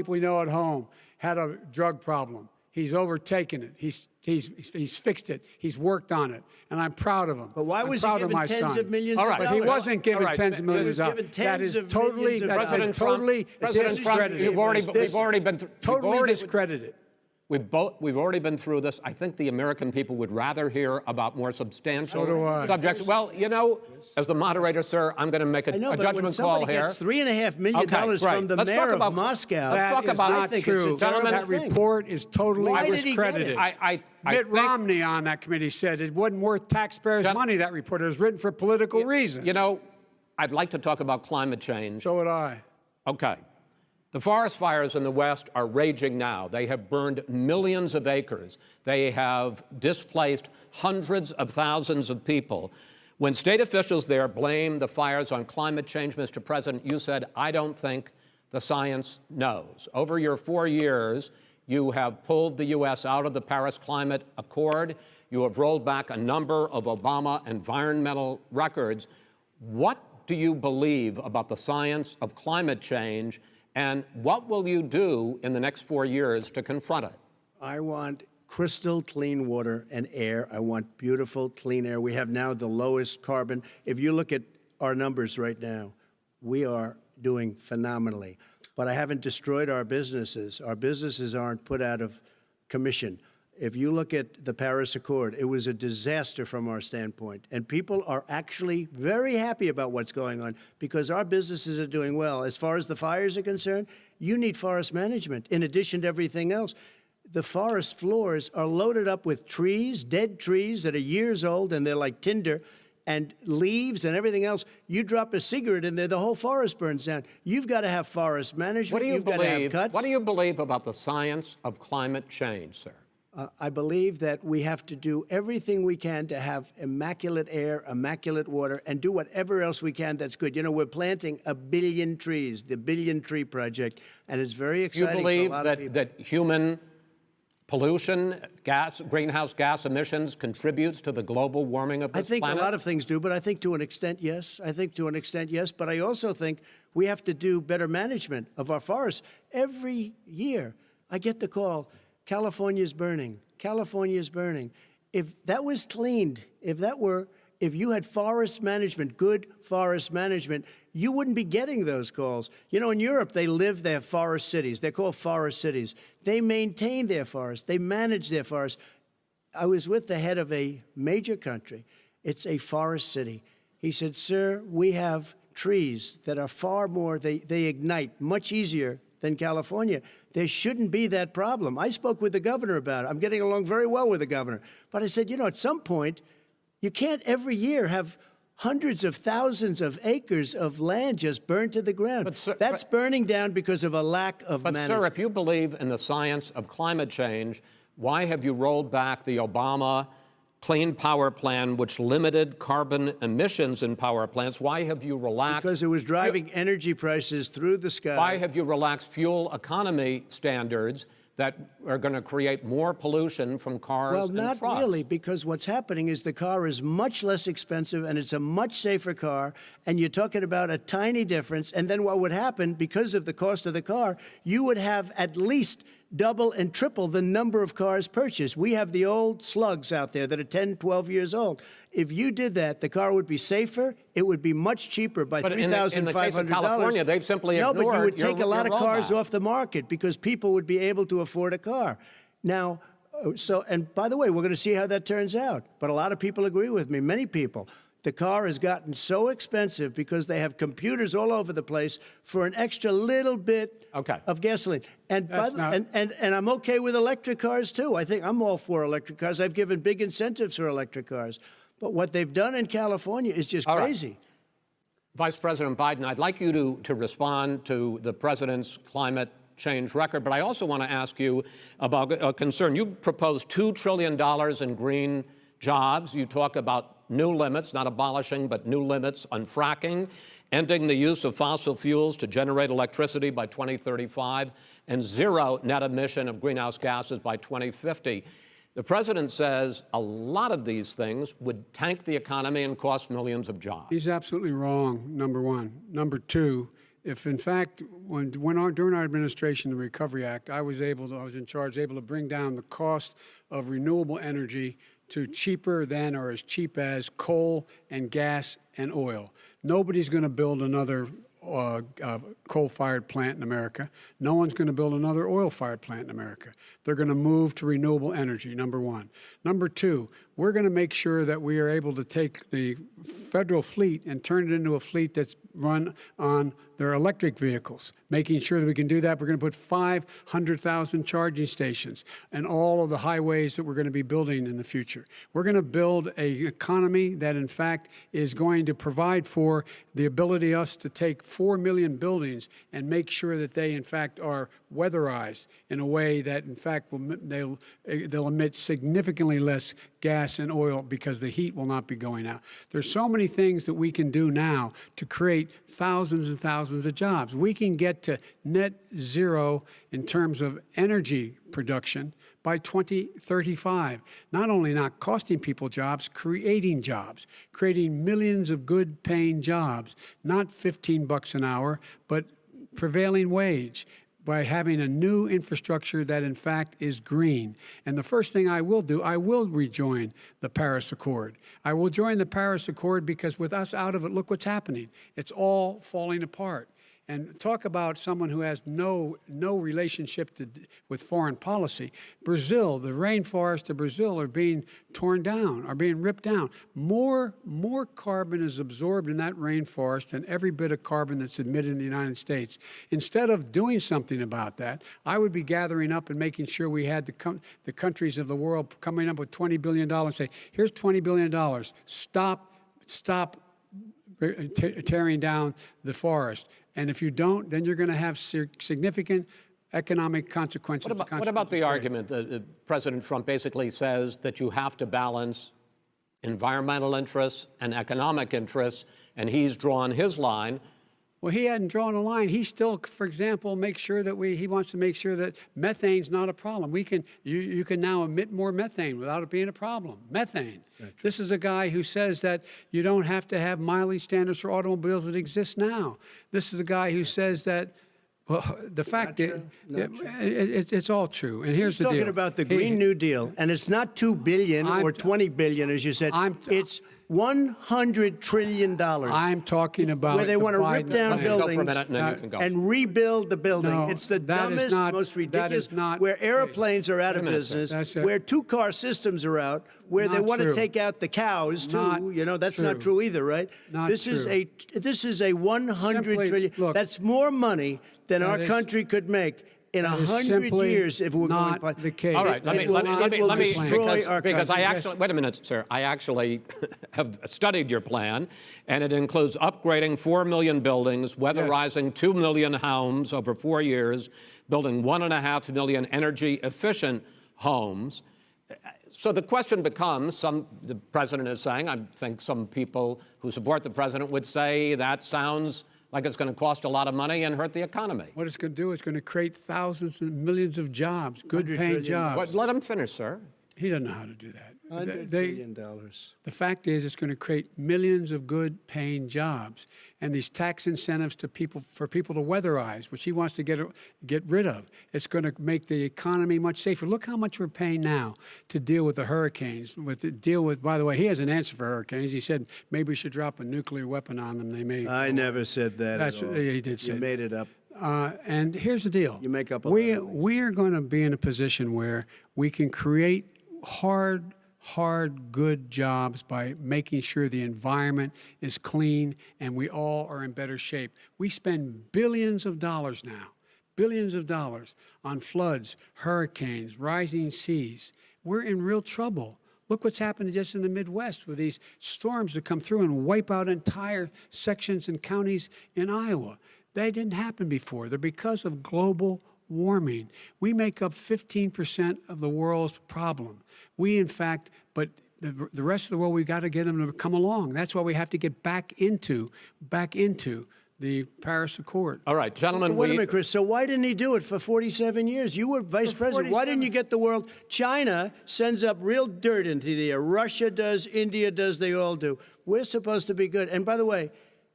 we know at home, had a drug problem. He's overtaken it. He's fixed it. He's worked on it, and I'm proud of him. But why I'm was he proud of given my tens son. of millions All of right. But he dollars? wasn't given All right. tens of He millions was of dollars. given That tens is of totally, millions of that's dollars. been totally President Trump, discredited. we've already been through. Totally discredited. We've already been through this. I think the American people would rather hear about more substantial So do I. subjects. Well, you know, as the moderator, sir, I'm going to make a I know, but when judgment call somebody here. gets $3.5 million Okay, right. from the Let's talk mayor about- of Moscow, let's talk That is about- not I think true. it's a terrible That thing. report is totally Why did he get it? discredited. I Mitt think, Romney on that committee said it wasn't worth taxpayers' money, that report. It was written for political reasons. you know, I'd like to talk about climate change. So would I. Okay. The forest fires in the West are raging now. They have burned millions of acres. They have displaced hundreds of thousands of people. When state officials there blame the fires on climate change, Mr. President, you said, I don't think the science knows. Over your 4 years, you have pulled the U.S. out of the Paris Climate Accord. You have rolled back a number of Obama environmental records. What do you believe about the science of climate change, and what will you do in the next 4 years to confront it? I want crystal clean water and air. I want beautiful, clean air. We have now the lowest carbon. If you look at our numbers right now, we are doing phenomenally. But I haven't destroyed our businesses. Our businesses aren't put out of commission. If you look at the Paris Accord, it was a disaster from our standpoint. And people are actually very happy about what's going on because our businesses are doing well. As far as the fires are concerned, you need forest management in addition to everything else. The forest floors are loaded up with trees, dead trees that are years old, and they're like tinder, and leaves and everything else. You drop a cigarette in there, the whole forest burns down. You've got to have forest management. What do you You've got to have believe? cuts. What do you believe about the science of climate change, sir? I believe that we have to do everything we can to have immaculate air, immaculate water, and do whatever else we can that's good. You know, we're planting 1 billion trees, the Billion Tree Project, and it's very You exciting believe for a lot of people. that human pollution, greenhouse gas emissions contributes to the global warming of I this think planet? a lot of things do, but I think to an extent, yes. I think to an extent, yes. But I also think we have to do better management of our forests. Every year, I get the call, California's burning. California's burning. If that was cleaned, if that were if you had forest management, good forest management, you wouldn't be getting those calls. You know, in Europe, they have forest cities. They're called forest cities. They maintain their forests. They manage their forests. I was with the head of a major country. It's a forest city. He said, sir, we have trees that are far more, they ignite much easier than California. There shouldn't be that problem. I spoke with the governor about it. I'm getting along very well with the governor. But I said, you know, at some point, you can't every year have hundreds of thousands of acres of land just burned to the ground. But, sir, that's burning down because of a lack of But, management. sir, if you believe in the science of climate change, why have you rolled back the Obama Clean Power Plan, which limited carbon emissions in power plants? Why have you relaxed? Because it was driving energy prices through the sky. Why have you relaxed fuel economy standards that are going to create more pollution from cars Well, and not trucks? really, because what's happening is the car is much less expensive and it's a much safer car, and you're talking about a tiny difference. And then what would happen, because of the cost of the car, you would have at least double and triple the number of cars purchased. We have the old slugs out there that are 10, 12 years old. If you did that, the car would be safer. It would be much cheaper by But in the case of $3,500. California, they've simply No, but you ignored would take your a lot of cars rollback. off the market because people would be able to afford a car. Now, and by the way, we're going to see how that turns out. But a lot of people agree with me, many people. The car has gotten so expensive because they have computers all over the place for an extra little bit of gasoline. And, and I'm okay with electric cars, too. I think I'm all for electric cars. I've given big incentives for electric cars. But what they've done in California is just crazy. Right. Vice President Biden, I'd like you to respond to the president's climate change record, but I also want to ask you about a concern. You proposed $2 trillion in green jobs. You talk about new limits, not abolishing, but new limits on fracking, ending the use of fossil fuels to generate electricity by 2035, and zero net emission of greenhouse gases by 2050. The president says a lot of these things would tank the economy and cost millions of jobs. He's absolutely wrong, number one. Number two, if in fact, during our administration, the Recovery Act, I was in charge, able to bring down the cost of renewable energy to cheaper than or as cheap as coal and gas and oil. Nobody's going to build another coal-fired plant in America. No one's going to build another oil-fired plant in America. They're going to move to renewable energy, number one. Number two, we're going to make sure that we are able to take the federal fleet and turn it into a fleet that's run on their electric vehicles. Making sure that we can do that, we're going to put 500,000 charging stations and all of the highways that we're going to be building in the future. We're going to build an economy that, in fact, is going to provide for the ability us to take 4 million buildings and make sure that they, in fact, are weatherized in a way that, in fact, they'll emit significantly less gas and oil because the heat will not be going out. There's so many things that we can do now to create thousands and thousands of jobs. We can get to net zero in terms of energy production by 2035. Not only not costing people jobs, creating millions of good paying jobs, not $15 an hour, but prevailing wage, by having a new infrastructure that, in fact, is green. And the first thing I will do, I will rejoin the Paris Accord. I will join the Paris Accord because with us out of it, look what's happening. It's all falling apart. And talk about someone who has no relationship with foreign policy. Brazil, the rainforests of Brazil are being torn down, are being ripped down. More carbon is absorbed in that rainforest than every bit of carbon that's emitted in the United States. Instead of doing something about that, I would be gathering up and making sure we had the countries of the world coming up with $20 billion and say, here's $20 billion. Stop tearing down the forest. And if you don't, then you're going to have significant economic consequences. What about the argument that President Trump basically says that you have to balance environmental interests and economic interests, and he's drawn his line? Well, he hadn't drawn a line. He still, for example, makes sure that he wants to make sure that methane's not a problem. You can now emit more methane without it being a problem. Methane. This is a guy who says that you don't have to have mileage standards for automobiles that exist now. This is a guy who says that, well, the fact that it's all true. And here's the deal. He's talking about the Green New Deal, and it's not $2 billion or $20 billion, as you said. It's $100 trillion. I'm talking about where they the want to rip Biden down plan. Go for a buildings minute, and then you can go. and rebuild the building. No, It's the that is dumbest, not- most that ridiculous, is not where the case. airplanes are out of minute, sir. business, That's it. where two-car systems are out, where they Not want true. to take out the cows, too. Not That's not true. true either, right? Not this is true. this is a 100 Simply, trillion. look, That's more money than that our is- country could make in that is 100 simply years if we're not going by. the case. All right, let It me, will destroy because, our because I country. actually, wait a minute, sir. I actually have studied your plan, and it includes upgrading 4 million buildings, weatherizing 2 million homes over 4 years, building 1.5 million energy-efficient homes. So the question becomes, the president is saying, I think some people who support the president would say that sounds like it's going to cost a lot of money and hurt the economy. What it's going to do is going to create thousands and millions of jobs, good-paying trillion. jobs. But let him finish, sir. He doesn't know how to do that. $100 They- billion. The fact is, it's going to create millions of good-paying jobs, and these tax incentives to people for people to weatherize, which he wants to get rid of. It's going to make the economy much safer. Look how much we're paying now to deal with the hurricanes. By the way, he has an answer for hurricanes. He said maybe we should drop a nuclear weapon on them. They may. I never said that That's at all. he did say You that. made it up. And here's the deal. You make up a lot of things. We are going to be in a position where we can create hard, good jobs by making sure the environment is clean and we all are in better shape. We spend billions of dollars now, billions of dollars on floods, hurricanes, rising seas. We're in real trouble. Look what's happened just in the Midwest with these storms that come through and wipe out entire sections and counties in Iowa. They didn't happen before. They're because of global warming. We make up 15% of the world's problem. We, in fact, but the rest of the world, we've got to get them to come along. That's why we have to get back into the Paris Accord. All right, gentlemen, Wait a minute, Chris. So why didn't he do it for 47 years? You were vice president. Why didn't you get the world? China sends up real dirt into the air. Russia does. India does. They all do. We're supposed to be good. And by the way,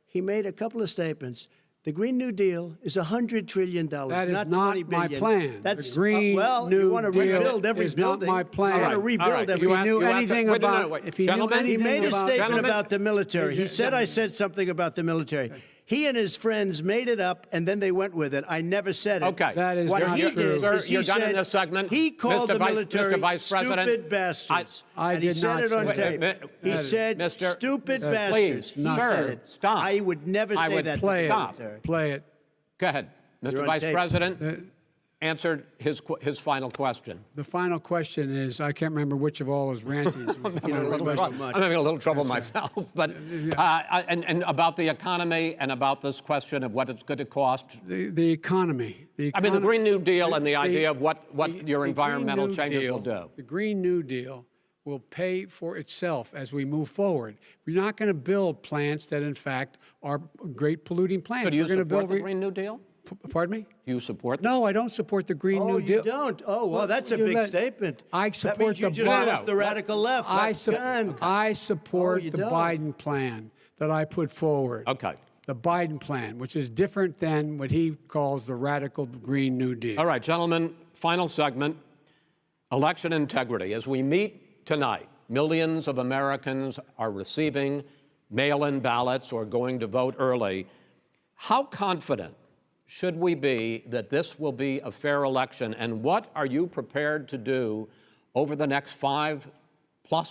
he made a couple of statements. The Green New Deal is $100 trillion, That is not not $20 my billion. plan. That's The Green well, New you want to Deal rebuild every is not building. my plan. You want to All right, rebuild all right. every If he knew You have to- anything wait, no, about, no, wait. if he knew Gentlemen? He anything made a about, statement Gentlemen? about the military. He said, I said something about the military. He and his friends made it up, and then they went with it. I never said it. Okay. That is What not he true. did Sir, is he you're done in said this segment. he called Mr. the Vice- military Mr. Vice President, stupid bastards. I and he did said not it on say tape. that. He said, Mr. stupid Please, bastards. He not said sir, it. stop. I would never I say would that play to Stop. the military. it, play it. Go ahead. You're Mr. on Vice tape. President answered his final question. The final question is, I can't remember which of all his rantings. was the final remember question. so much. I'm having a little trouble myself, but and about the economy and about this question of what it's going to cost. The economy. I mean, the Green New Deal and the idea of what your the environmental Green New changes Deal- will do. The Green New Deal will pay for itself as we move forward. We're not going to build plants that, in fact, are great polluting plants. So do you We're going to support build the Green New Deal? Pardon me? Do you support the No, I don't support the Green Oh, New Deal. you don't? Oh, well, that's a You big let- statement. I That support means you the just Biden- lost the radical left. I Done. support Oh, you the don't? Biden plan that I put forward. Okay. The Biden plan, which is different than what he calls the radical Green New Deal. All right, gentlemen, final segment, election integrity. As we meet tonight, millions of Americans are receiving mail-in ballots or going to vote early. How confident should we be that this will be a fair election, and what are you prepared to do over the next 5+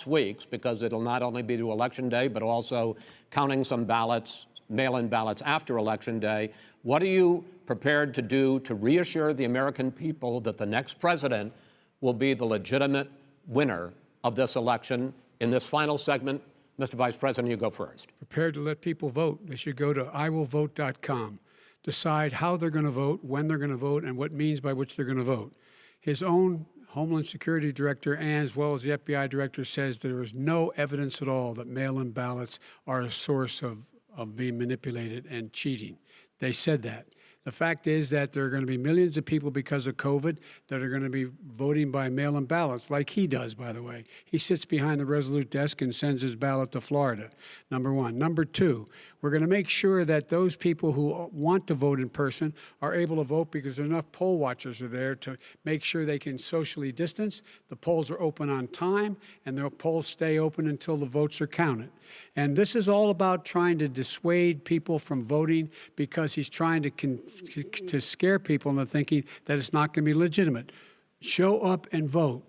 weeks, because it'll not only be to Election Day, but also counting some ballots, mail-in ballots after Election Day. What are you prepared to do to reassure the American people that the next president will be the legitimate winner of this election? In this final segment, Mr. Vice President, you go first. Prepared to let people vote. They should go to iwillvote.com, decide how they're going to vote, when they're going to vote, and what means by which they're going to vote. His own Homeland Security Director, and as well as the FBI Director, says there is no evidence at all that mail-in ballots are a source of being manipulated and cheating. They said that. The fact is that there are going to be millions of people because of COVID that are going to be voting by mail-in ballots, like he does, by the way. He sits behind the Resolute desk and sends his ballot to Florida, number one. Number two, we're going to make sure that those people who want to vote in person are able to vote because enough poll watchers are there to make sure they can socially distance. The polls are open on time, and the polls stay open until the votes are counted. And this is all about trying to dissuade people from voting because he's trying to scare people into thinking that it's not going to be legitimate. Show up and vote.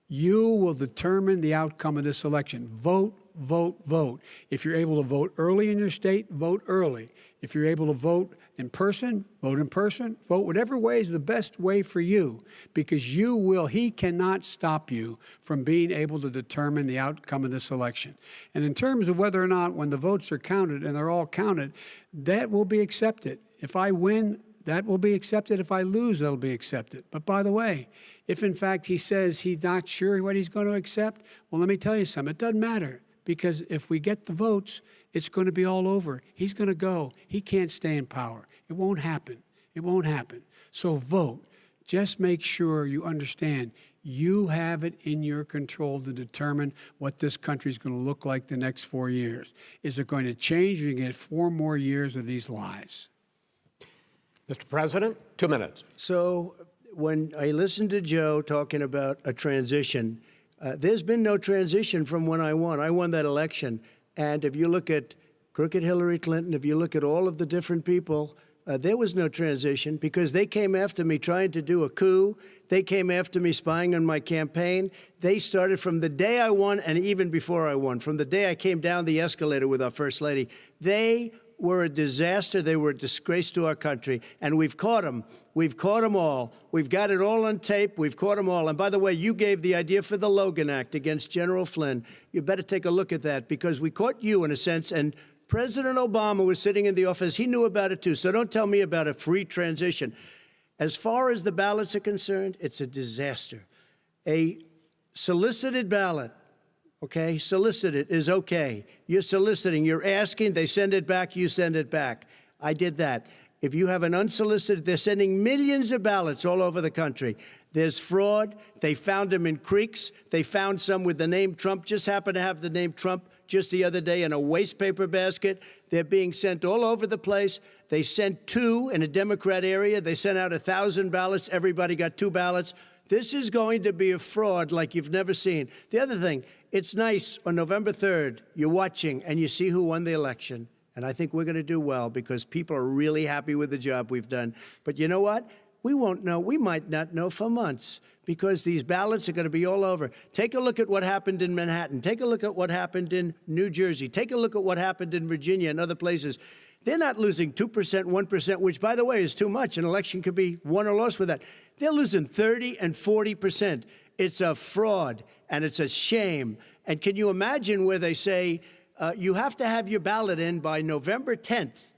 You will determine the outcome of this election. Vote, vote, vote. If you're able to vote early in your state, vote early. If you're able to vote in person, vote in person. Vote whatever way is the best way for you, because he cannot stop you from being able to determine the outcome of this election. And in terms of whether or not, when the votes are counted, and they're all counted, that will be accepted. If I win, that will be accepted. If I lose, that'll be accepted. But by the way, if in fact he says he's not sure what he's going to accept, well, let me tell you something. It doesn't matter, because if we get the votes, it's going to be all over. He's going to go. He can't stay in power. It won't happen. It won't happen. So vote. Just make sure you understand you have it in your control to determine what this country is going to look like the next 4 years. Is it going to change, or are you going to get 4 more years of these lies? Mr. President, 2 minutes. So when I listened to Joe talking about a transition, there's been no transition from when I won. I won that election. And if you look at crooked Hillary Clinton, if you look at all of the different people, there was no transition, because they came after me trying to do a coup. They came after me spying on my campaign. They started from the day I won, and even before I won, from the day I came down the escalator with our First Lady. They were a disaster. They were a disgrace to our country. And we've caught them. We've caught them all. We've got it all on tape. We've caught them all. And by the way, you gave the idea for the Logan Act against General Flynn. You better take a look at that, because we caught you in a sense. And President Obama was sitting in the office. He knew about it too. So don't tell me about a free transition. As far as the ballots are concerned, it's a disaster. A solicited ballot, okay, solicited is okay. You're soliciting, you're asking, they send it back, you send it back. I did that. If you have an unsolicited, they're sending millions of ballots all over the country. There's fraud. They found them in creeks. They found some with the name Trump, just happened to have the name Trump just the other day in a waste paper basket. They're being sent all over the place. They sent 2 in a Democrat area. They sent out 1,000 ballots. Everybody got 2 ballots. This is going to be a fraud like you've never seen. The other thing, it's nice on November 3rd, you're watching and you see who won the election. And I think we're going to do well, because people are really happy with the job we've done. But you know what? We won't know. We might not know for months, because these ballots are going to be all over. Take a look at what happened in Manhattan. Take a look at what happened in New Jersey. Take a look at what happened in Virginia and other places. They're not losing 2%, 1%, which, by the way, is too much. An election could be won or lost with that. They're losing 30 and 40%. It's a fraud, and it's a shame. And can you imagine where they say you have to have your ballot in by November 10th?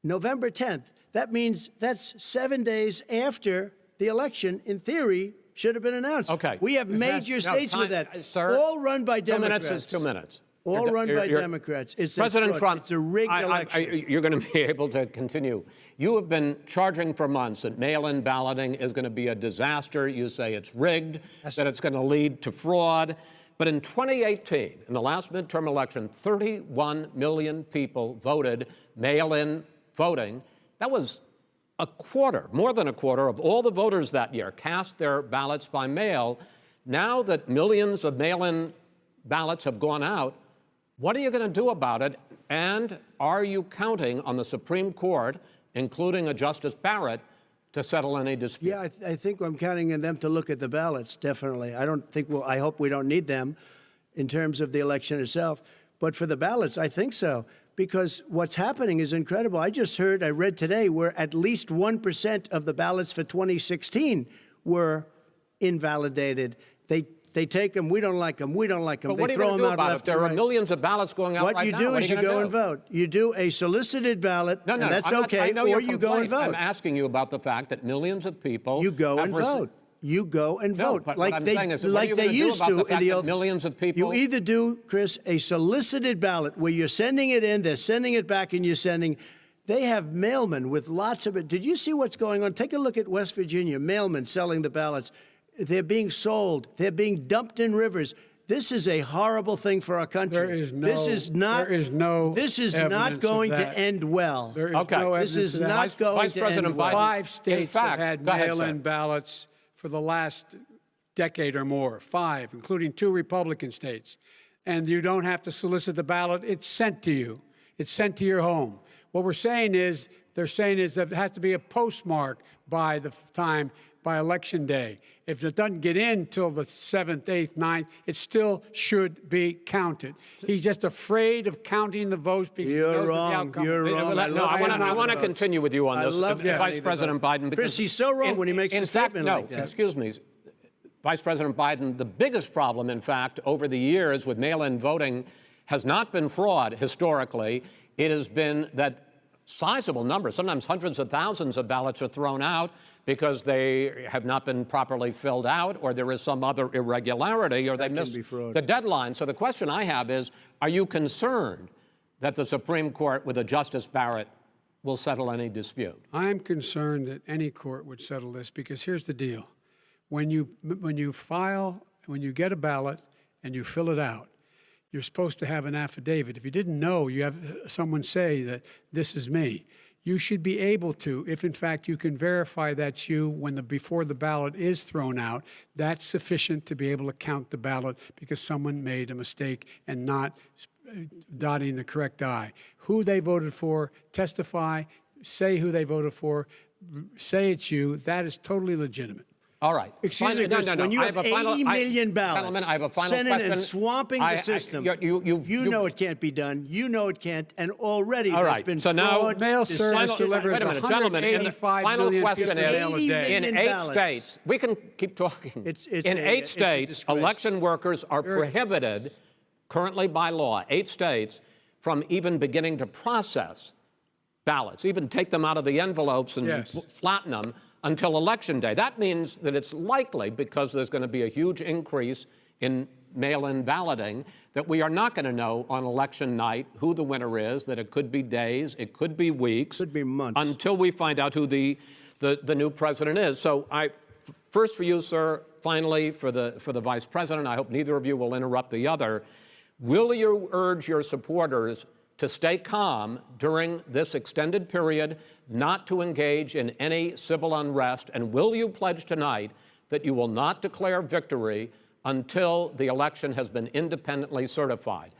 November 10th. That means that's 7 days after the election, in theory, should have been announced. Okay. We have major states with that. Sir, all run by Democrats. 2 minutes is 2 minutes. All run by Democrats. It's President a fraud. Trump, It's a rigged election. you're going to be able to continue. You have been charging for months that mail-in balloting is going to be a disaster. You say it's rigged, that it's going to lead to fraud. But in 2018, in the last midterm election, 31 million people voted mail-in voting. That was a quarter, more than a quarter, of all the voters that year cast their ballots by mail. Now that millions of mail-in ballots have gone out, what are you going to do about it? And are you counting on the Supreme Court, including a Justice Barrett, to settle any dispute? Yeah, I think I'm counting on them to look at the ballots, definitely. I hope we don't need them in terms of the election itself. But for the ballots, I think so. Because what's happening is incredible. I read today, where at least 1% of the ballots for 2016 were invalidated. They take them, we don't like them, we don't like them. But what They are you throw going to them do out about it? left If there and are right. millions of ballots going out What right you now, do what is are you gonna go do? and vote. You do a solicited ballot, and that's I'm not- okay, I know or your you go and complaint. vote. I'm asking you about the fact that millions of people You go have and vote. You go and No, vote, but like what I'm they saying is, what are you like they gonna do used about to the in fact the that old. millions of people? You either do, Chris, a solicited ballot where you're sending it in, they're sending it back, and you're sending. They have mailmen with lots of it. Did you see what's going on? Take a look at West Virginia, mailmen selling the ballots. They're being sold. They're being dumped in rivers. This is a horrible thing for our country. There is no. This is not. There is no. This is evidence not of going that. to end well. There is Okay. no This evidence is of that. not going Vice to President end Biden- well. 5 states fact, have had go ahead, mail-in sir. ballots for the last decade or more. 5, including 2 Republican states. And you don't have to solicit the ballot. It's sent to you. It's sent to your home. What we're saying is, they're saying is that it has to be a postmark by the time, by Election Day. If it doesn't get in till the 7th, 8th, 9th, it still should be counted. He's just afraid of counting the votes because he knows You're what the wrong. outcome You're is. wrong. No, love I counting want to the votes. continue with you on I this, love Vice counting the President votes. Biden. Because Chris, he's so wrong when he makes in a fact, statement no, like that. excuse me, Vice President Biden, the biggest problem, in fact, over the years with mail-in voting has not been fraud historically. It has been that sizable numbers, sometimes hundreds of thousands of ballots are thrown out because they have not been properly filled out, or there is some other irregularity, or they can missed be fraud. the deadline. So the question I have is, are you concerned that the Supreme Court, with a Justice Barrett, will settle any dispute? I'm concerned that any court would settle this because here's the deal. When you get a ballot and you fill it out, you're supposed to have an affidavit. If you didn't know, you have someone say that this is me. You should be able to, if in fact you can verify that's you before the ballot is thrown out, that's sufficient to be able to count the ballot because someone made a mistake and not dotting the correct I. Who they voted for, testify, say who they voted for, say it's you, that is totally legitimate. All right. Excuse me, Chris, when you I have a final- 80 million ballots Gentlemen, I have a final sent in question. and swamping the system, you know it can't be done. You know it can't. And already All there's right, been so now- fraud. Mail deception. service delivers Wait a minute, gentlemen, in the 185 final million question pieces of is, mail a day. in million 8 ballots. states, we can keep talking. It's in a 8 it's a states, disgrace. election workers are prohibited, currently by law, 8 states, from even beginning to process ballots, even take them out of the envelopes and Yes. flatten them until Election Day. That means that it's likely, because there's going to be a huge increase in mail-in balloting, that we are not going to know on election night who the winner is, that it could be days, it could be weeks. Could be months. Until we find out who the new president is. So first for you, sir, finally for the vice president, I hope neither of you will interrupt the other. Will you urge your supporters to stay calm during this extended period, not to engage in any civil unrest? And will you pledge tonight that you will not declare victory until the election has been independently certified?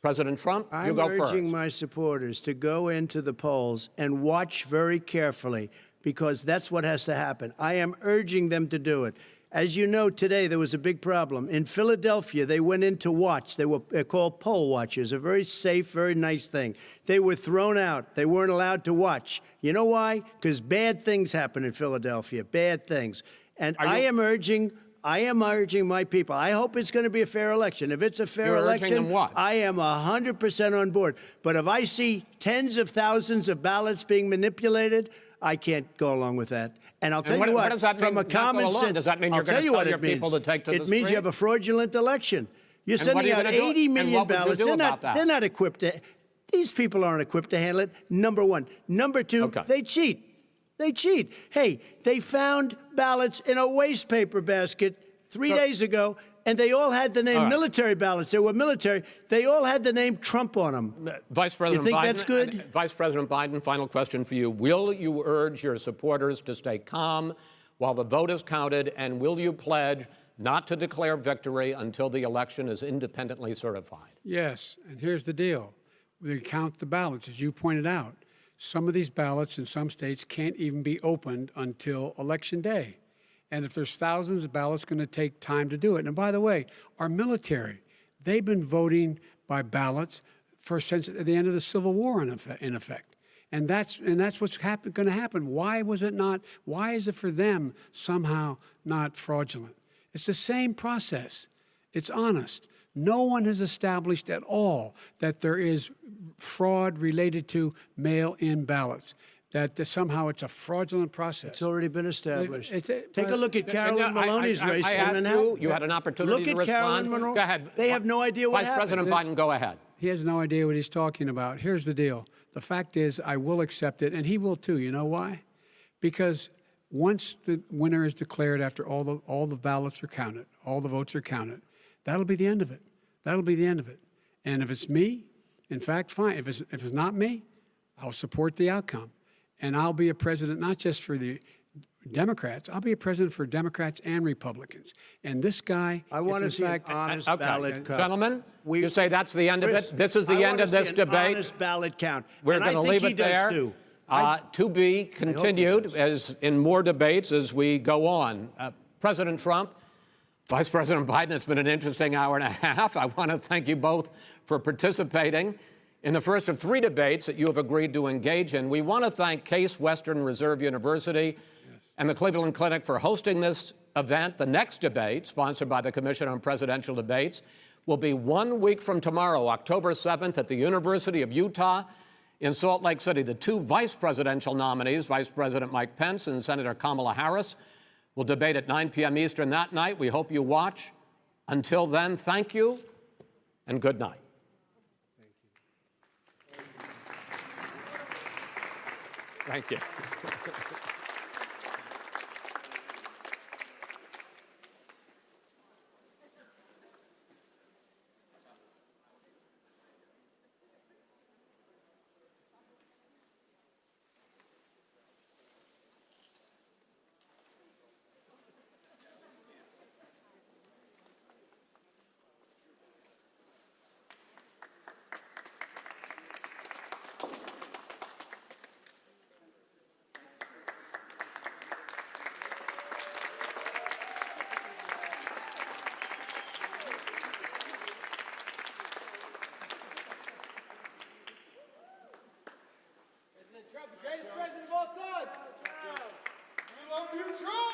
President Trump, you go first. I'm urging my supporters to go into the polls and watch very carefully, because that's what has to happen. I am urging them to do it. As you know, today there was a big problem. In Philadelphia, they went in to watch. They're called poll watchers, a very safe, very nice thing. They were thrown out. They weren't allowed to watch. You know why? Because bad things happen in Philadelphia, bad things. And I am urging my people. I hope it's going to be a fair election. If it's a fair You're urging election, them what? I am 100% on board. But if I see tens of thousands of ballots being manipulated, I can't go along with that. And I'll tell you what what, does that from mean, a not go common along? sense, Does that mean I'll you're gonna tell you tell what your it means. people to take to the It means street? you have a fraudulent election. You're And what are sending you out gonna do? 80 And million what would you ballots. do about that? They're not equipped to. These people aren't equipped to handle it. Number one. Number two, Okay. they cheat. They cheat. Hey, they found ballots in a waste paper basket 3 days ago, and they all had the name military ballots. They were military. They all had the name Trump on them. Vice President You think Biden, that's good? Vice President Biden, final question for you. Will you urge your supporters to stay calm while the vote is counted, and will you pledge not to declare victory until the election is independently certified? Yes, and here's the deal. We count the ballots, as you pointed out. Some of these ballots in some states can't even be opened until Election Day. And if there's thousands of ballots, it's going to take time to do it. And by the way, our military, they've been voting by ballots since the end of the Civil War, in effect. And that's what's going to happen. Why was it not? Why is it for them somehow not fraudulent? It's the same process. It's honest. No one has established at all that there is fraud related to mail-in ballots, that somehow it's a fraudulent process. It's already been established. Take a but- look at Carolyn Maloney's race. I and asked how- you. You had an opportunity Look to at respond. Carolyn Maloney. Go ahead. They have no idea what Vice President happened. Biden, go ahead. He has no idea what he's talking about. Here's the deal. The fact is, I will accept it, and he will too. You know why? Because once the winner is declared, after all the ballots are counted, all the votes are counted, that'll be the end of it. That'll be the end of it. And if it's me, in fact, fine. If it's not me, I'll support the outcome. And I'll be a president not just for the Democrats. I'll be a president for Democrats and Republicans. And this guy, I want to if see in an fact, honest Okay. ballot count. Gentlemen, you say that's the end of Chris, it? This is the I end wanna of this see an debate? honest ballot count. We're And I going to think leave he it does there. too. To be continued as in more debates as we go on. President Trump, Vice President Biden, it's been an interesting hour and a half. I want to thank you both for participating in the first of 3 debates that you have agreed to engage in. We want to thank Case Western Reserve University and the Cleveland Clinic for hosting this event. The next debate, sponsored by the Commission on Presidential Debates, will be 1 week from tomorrow, October 7th, at the University of Utah in Salt Lake City. The 2 vice presidential nominees, Vice President Mike Pence and Senator Kamala Harris, will debate at 9 p.m. Eastern that night. We hope you watch. Until then, thank you and good night. Thank you. Trump, the greatest president of all time. We love you, Trump.